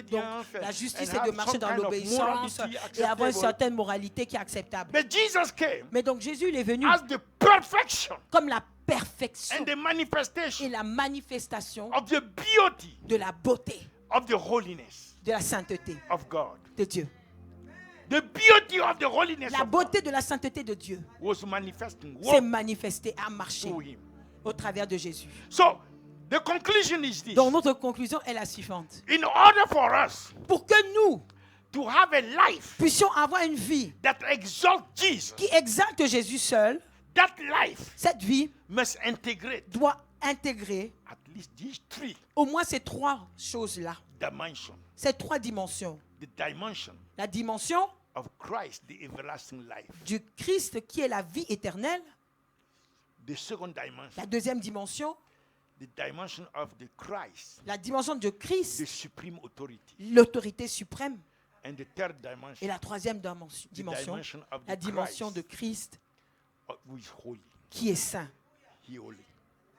la justice, c'est de marcher dans l'obéissance et avoir une certaine moralité qui est acceptable. But Jesus came Mais donc Jésus, il est venu as the perfection comme la perfection and the et manifestation la manifestation of the beauty de la beauté, of the holiness de la sainteté of God. de Dieu. The beauty of the holiness La of God beauté de la sainteté de Dieu was manifesting s'est manifestée, a marché through him. au travers de Jésus. So the conclusion is this. Donc notre conclusion est la suivante. In order for us Pour que nous to have a life puissions avoir une vie that exalts Jesus, qui exalte Jésus seul, that life cette vie must integrate doit intégrer at least these three au moins ces trois choses-là, dimensions. ces trois dimensions. The dimension La dimension of Christ, the everlasting life. du Christ qui est la vie éternelle. The second dimension, La deuxième dimension, the dimension of the Christ, la dimension de the Christ, supreme authority. l'autorité suprême. And the third Et dimension, la troisième the dimension, dimension of la the dimension de Christ, Christ who is holy. qui est saint. He holy.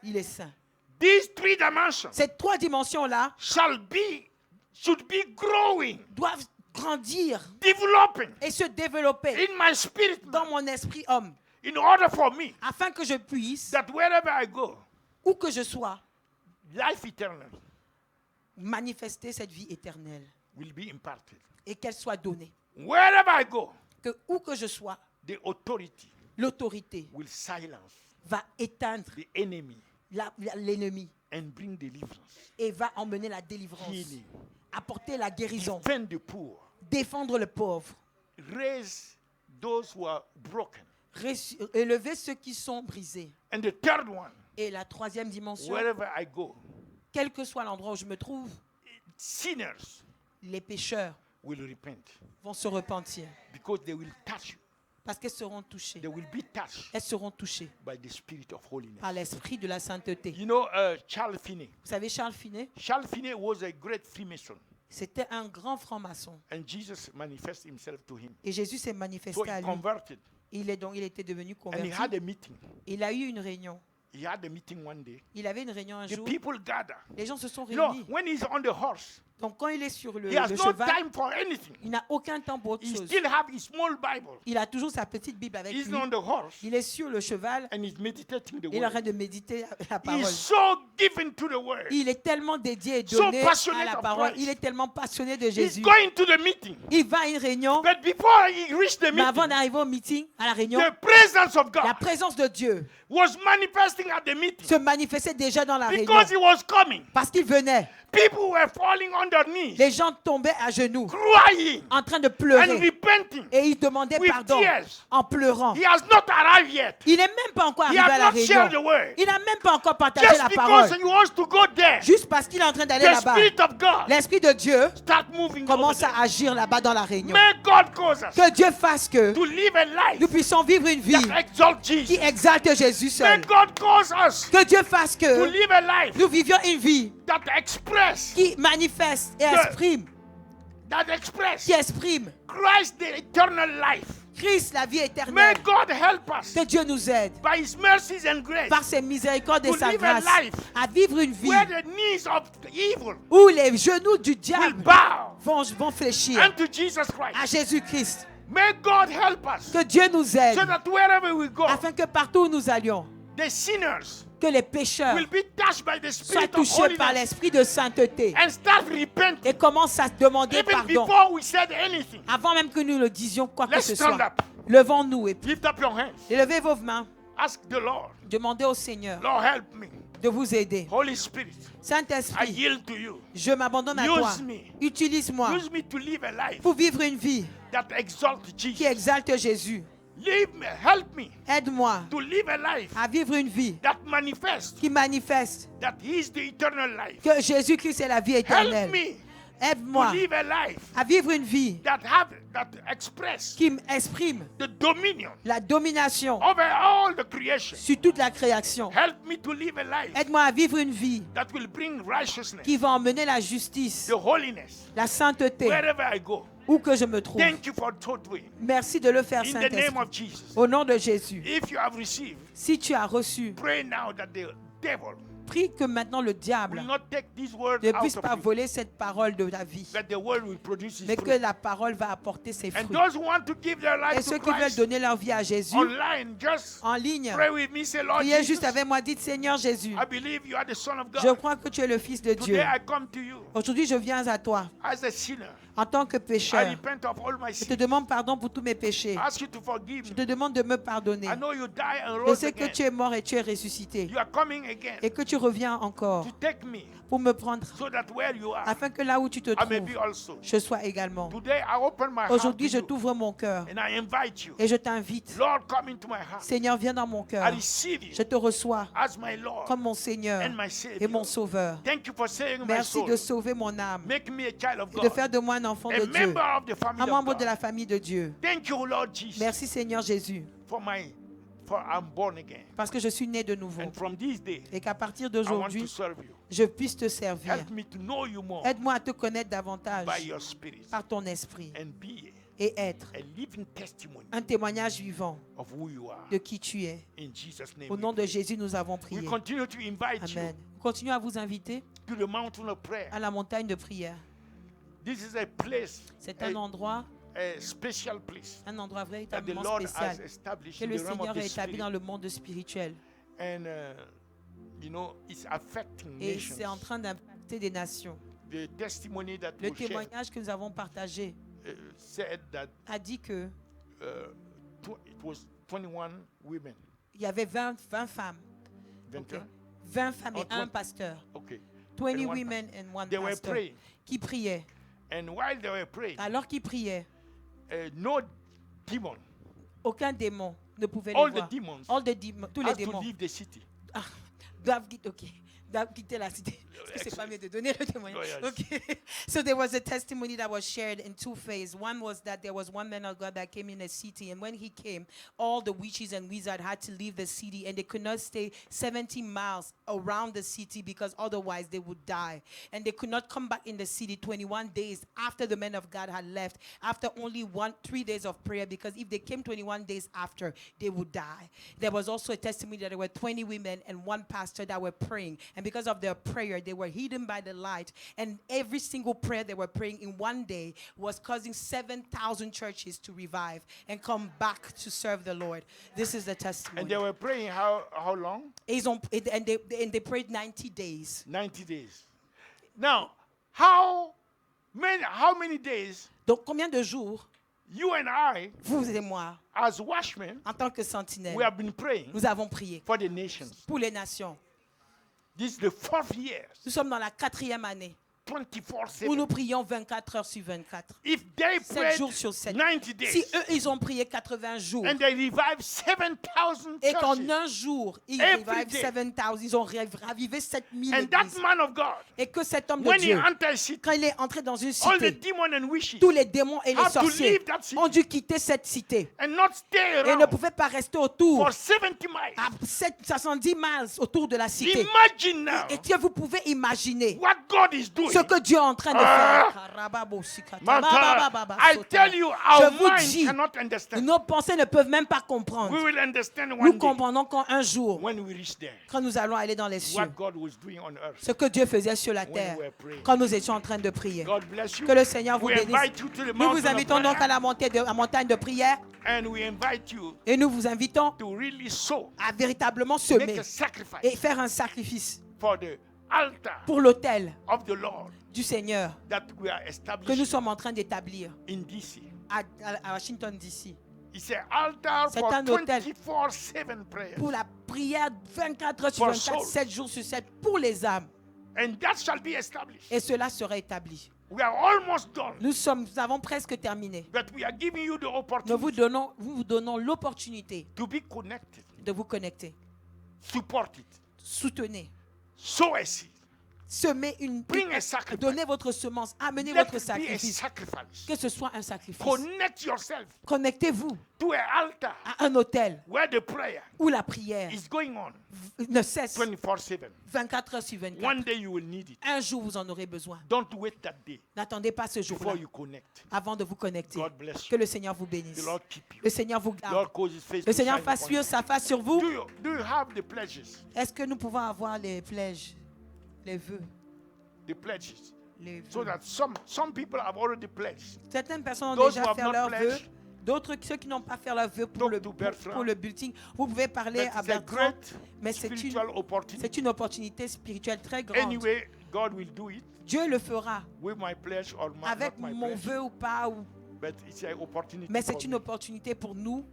Il est saint. These three dimensions Ces trois dimensions-là should be growing, doivent grandir developing et se développer in my spirit, dans mon esprit homme, in order for me afin que je puisse, that wherever I go, où que je sois, life eternal manifester cette vie éternelle will be imparted. et qu'elle soit donnée. Wherever I go, Que où que je sois, the authority l'autorité will silence va éteindre the enemy l'ennemi and bring deliverance, et va emmener la délivrance, healing, apporter la guérison, defend the poor, défendre le pauvre, raise those who are broken. élever ceux qui sont brisés. And the third one, Et la troisième dimension, wherever I go, quel que soit l'endroit où je me trouve, sinners les pécheurs will repent vont se repentir because they will touch you. parce qu'elles seront touchées. They will be touched Elles seront touchées by the spirit of holiness. par l'esprit de la sainteté. You know, Charles Finney. Vous savez, Charles Finet, Charles Finney was a great Freemason, c'était un grand franc-maçon. and Jesus manifested himself to him. Et Jésus s'est So manifesté à he lui. converted, Il était devenu and he converti. had a meeting. Il a eu une réunion. He had a meeting one day. Il avait une réunion un The jour. people gather. Les gens se sont You know, réunis. when he's on the horse, Donc quand il est sur he has le no cheval, time for anything. il n'a aucun temps pour autre He chose. still have his small Bible. Il a toujours sa petite Bible avec He's lui. on the horse, Il est sur le cheval. and he's meditating the Il est en train word. de méditer la parole. He's so given to the word. Il est tellement dédié et So donné passionate à la of parole. Christ. Il est tellement passionné de He's Jésus. going to the meeting. Il va à une réunion, But before he reached the mais avant meeting, d'arriver au meeting, à la réunion, the presence of la God présence de Dieu was manifesting at the meeting se manifestait déjà dans la réunion. because he was coming. Parce qu'il venait. People were falling on their knees, Les gens tombaient à genoux, crying en train de and pleurer. repenting. Et ils demandaient With pardon tears. en pleurant. He has not arrived yet. Il n'est même pas encore He arrivé has à la not shared the réunion. word. Il n'a même pas encore partagé Just la because parole. he wants to go there, Juste parce qu'il est en train d'aller the là-bas. Spirit of God L'Esprit de Dieu start moving over commence there. à agir là-bas dans la réunion. May God cause us Que Dieu fasse que to live a life nous puissions vivre une vie that exalts qui Jesus. exalte Jésus May seul. God cause us Que Dieu fasse to que live a life nous vivions une vie that express qui manifeste et qui exprime Christ, the eternal life. Christ, la vie May éternelle. God help us Que Dieu nous aide by His mercies and grace par ses miséricordes et to sa live a grâce life à vivre une vie where the knees of evil où les genoux du will diable bow vont fléchir unto Jesus à Christ. Jésus-Christ. May God help us Que Dieu nous aide so that wherever we go, afin que partout où nous allions, the sinners que les pécheurs will be touched by the soient Spirit of touchés par holiness l'esprit de sainteté and start repenting. et commencent à demander Even pardon before we said anything, avant même que nous le disions quoi que let's ce stand soit. up. Levons-nous et Lift up your hands. levez vos mains. Ask the Lord, Demandez au Seigneur Lord, help me. de vous aider. Holy Spirit, I Saint-Esprit, yield to you. je m'abandonne à toi. Use me. Utilise-moi Use me to live a life pour vivre une vie that exalts qui Jesus. exalte Jésus. Help me Aide-moi to live a life à vivre une vie that manifests qui manifeste that He is the eternal life. que Jésus-Christ est la vie Help éternelle. me to Aide-moi live a life à vivre une vie that express qui exprime the dominion la domination over all the creation. sur toute la création. Help me to live a life Aide-moi à vivre une vie that will bring righteousness, qui va emmener la justice, the holiness, la sainteté, wherever I go. où que je me trouve. Thank you for so doing. Merci de le faire, In the name Saint-Esprit. of Jesus. Au nom de Jésus. If you have received, Si tu as reçu, pray now that the devil prie que maintenant le diable will not take these words ne out puisse of pas you, voler cette parole de la vie, that the word will produce its mais que fruit. la parole va apporter ses And fruits. those who want to give their Et life ceux to qui veulent Christ donner leur vie à Jésus, online, just en ligne, pray with me. Say, Lord priez Jesus, juste avec moi, dites Seigneur Jésus, I believe you are the Son of je God. crois que tu es le Fils de Dieu. Today I come to you Aujourd'hui, je viens à toi as a sinner. en tant que I pécheur. repent of all my Je te sins. demande pardon pour tous mes péchés. I ask you to forgive Je me. te demande de me pardonner. I know you died and Je rose sais que again. tu es mort et tu es ressuscité You are coming again et que tu reviens encore to take me pour me prendre so that where you are, afin que là où tu te I may trouves, be also. je sois également. Today I open my heart Aujourd'hui, to je you t'ouvre mon cœur and I invite you. et je t'invite. Lord, come into my heart. Seigneur, viens dans mon I cœur. receive Je you te reçois as my Lord comme mon Seigneur and my et Savior. mon Sauveur. Thank you for saving my Merci soul. de sauver mon âme Make me a child of et de God, faire de moi un enfant a de Dieu, member of the family un of membre de God. la famille de Dieu. Thank you, Lord Jesus, Merci Seigneur Jésus, for I'm born again. parce que je suis né de nouveau And from this day, et qu'à partir I want to d'aujourd'hui, serve you. je puisse te servir. Help me to know you more Aide-moi à te connaître davantage by your Spirit par ton esprit and be et être a living testimony un témoignage vivant of who you are. de qui tu es. In Jesus' name, Au we nom de pray. Jésus, nous avons We prié. continue to invite Amen. Continuons à vous inviter you to the mountain of prayer. à la montagne de prière. This is a place, C'est un endroit, a special place Un endroit that the véritablement Lord has spécial established que in le the realm Seigneur of a the établi dans spirit, le monde spirituel. and it's affecting Et nations. c'est en train d'impacter des nations. The testimony that Le was shared témoignage que nous avons partagé said that a dit que it was 21 women. il y avait 20 femmes. 21? Ok. 20 femmes et Oh, un 20. pasteur. Okay. 20 And one women and one They were pastor. praying. Qui priaient. And while they were praying, Alors qu'ils priaient, no demon, aucun démon ne pouvait les all the voir. demons Tous les have to démons leave the city. doivent quitter la cité. Est-ce que c'est pas mieux de donner le témoignage? Oh, yes. Okay. So there was a testimony that was shared in two phases. One was that there was one man of God that came in a city, and when he came, all the witches and wizards had to leave the city, and they could not stay 70 miles around the city because otherwise they would die. And they could not come back in the city 21 days after the man of God had left, after only 3 days of prayer, because if they came 21 days after, they would die. There was also a testimony that there were 20 women and one pastor that were praying, and because of their prayer, they were hidden by the light, and every single prayer they were praying in one day was causing 7,000 churches to revive and come back to serve the Lord. This is the testimony. And they were praying how long? And they prayed 90 days. 90 days. Now, how many days Donc combien de jours, you and I, vous et moi, as watchmen, en tant que sentinelles, we have been praying nous avons prié for the nations? pour les nations. This is the 4th year, Nous sommes dans la 4e année où 24/7. nous prions 24 heures sur 24. If they 7 prayed jours sur 7. 90 days Si eux, ils ont prié 80 jours, and they revived 7,000 et qu'en churches, un jour, ils Every revivent day. 7,000, ils ont ravivé 7,000 and that églises. man of God, Et que cet homme de when he Dieu, entered a city, quand il est entré dans une all the cité, demons and wishes tous les démons et les have to sorciers leave that city ont dû quitter cette cité. and not stay Et ne around pouvaient pas rester autour, for 70 miles. à 70 miles autour de la cité. Imagine now Et que vous pouvez imaginer what God is doing. ce que Dieu est en train de faire. Mantara, I tell you, Je our vous mind dis, cannot understand. nos pensées ne peuvent même pas comprendre. We will understand Nous one day comprendrons qu'un jour, when we reach there quand nous allons aller dans les cieux, what God was doing on earth. ce que Dieu faisait sur la When terre, we were praying. quand nous étions en train de prier. God bless you. Que le Seigneur vous We bénisse. invite you to the Nous mountain vous of invitons donc à prayer, la montagne de prière, and we invite you et nous vous invitons to really sow, à véritablement make semer a sacrifice et faire un sacrifice for the altar pour l'autel of the Lord du Seigneur that we are que nous establishing sommes en train d'établir in DC. à Washington, D.C. It's an altar C'est for un autel 24/7 prayers. pour la prière 24 heures sur For 24, souls. 7 jours sur 7 pour les âmes. And that shall be established. Et cela sera établi. We are almost done. Nous avons presque terminé. But we are giving you the Nous opportunity vous donnons l'opportunité to be connected, de vous connecter. support it, Soutenez. sow a seed, Semez bring a sacrifice. donnez votre semence, amenez Let votre it be a sacrifice. sacrifice. Que ce soit un sacrifice. Connect yourself Connectez-vous to an altar à un autel where the prayer où la prière is going on ne cesse 24/7. 24 heures sur 24. One day you will need it. Un jour, vous en aurez besoin. Don't wait that day N'attendez pas ce jour-là before you connect. avant de vous connecter. God bless Que you. le Seigneur vous bénisse. The Lord keep you. Le Seigneur vous The garde. Lord cause his face Le to Seigneur shine fasse upon luire you. sa face sur vous. Do you have the pledges? Est-ce que nous pouvons avoir les pledges, les vœux, The pledges. les So vœux. that some people have already pledged. Certaines personnes ont Those déjà who have fait not leurs vœux. pledged, D'autres, ceux qui n'ont pas fait leurs vœux talk to Bertrand. pour le bulletin, vous pouvez parler But à it's a Bertrand. great Mais c'est spiritual opportunity. une opportunité spirituelle très grande. Anyway, God will do it Dieu le fera with my pledge or avec not my mon pledge. vœu ou pas. But it's an opportunity Mais for c'est une me opportunité pour nous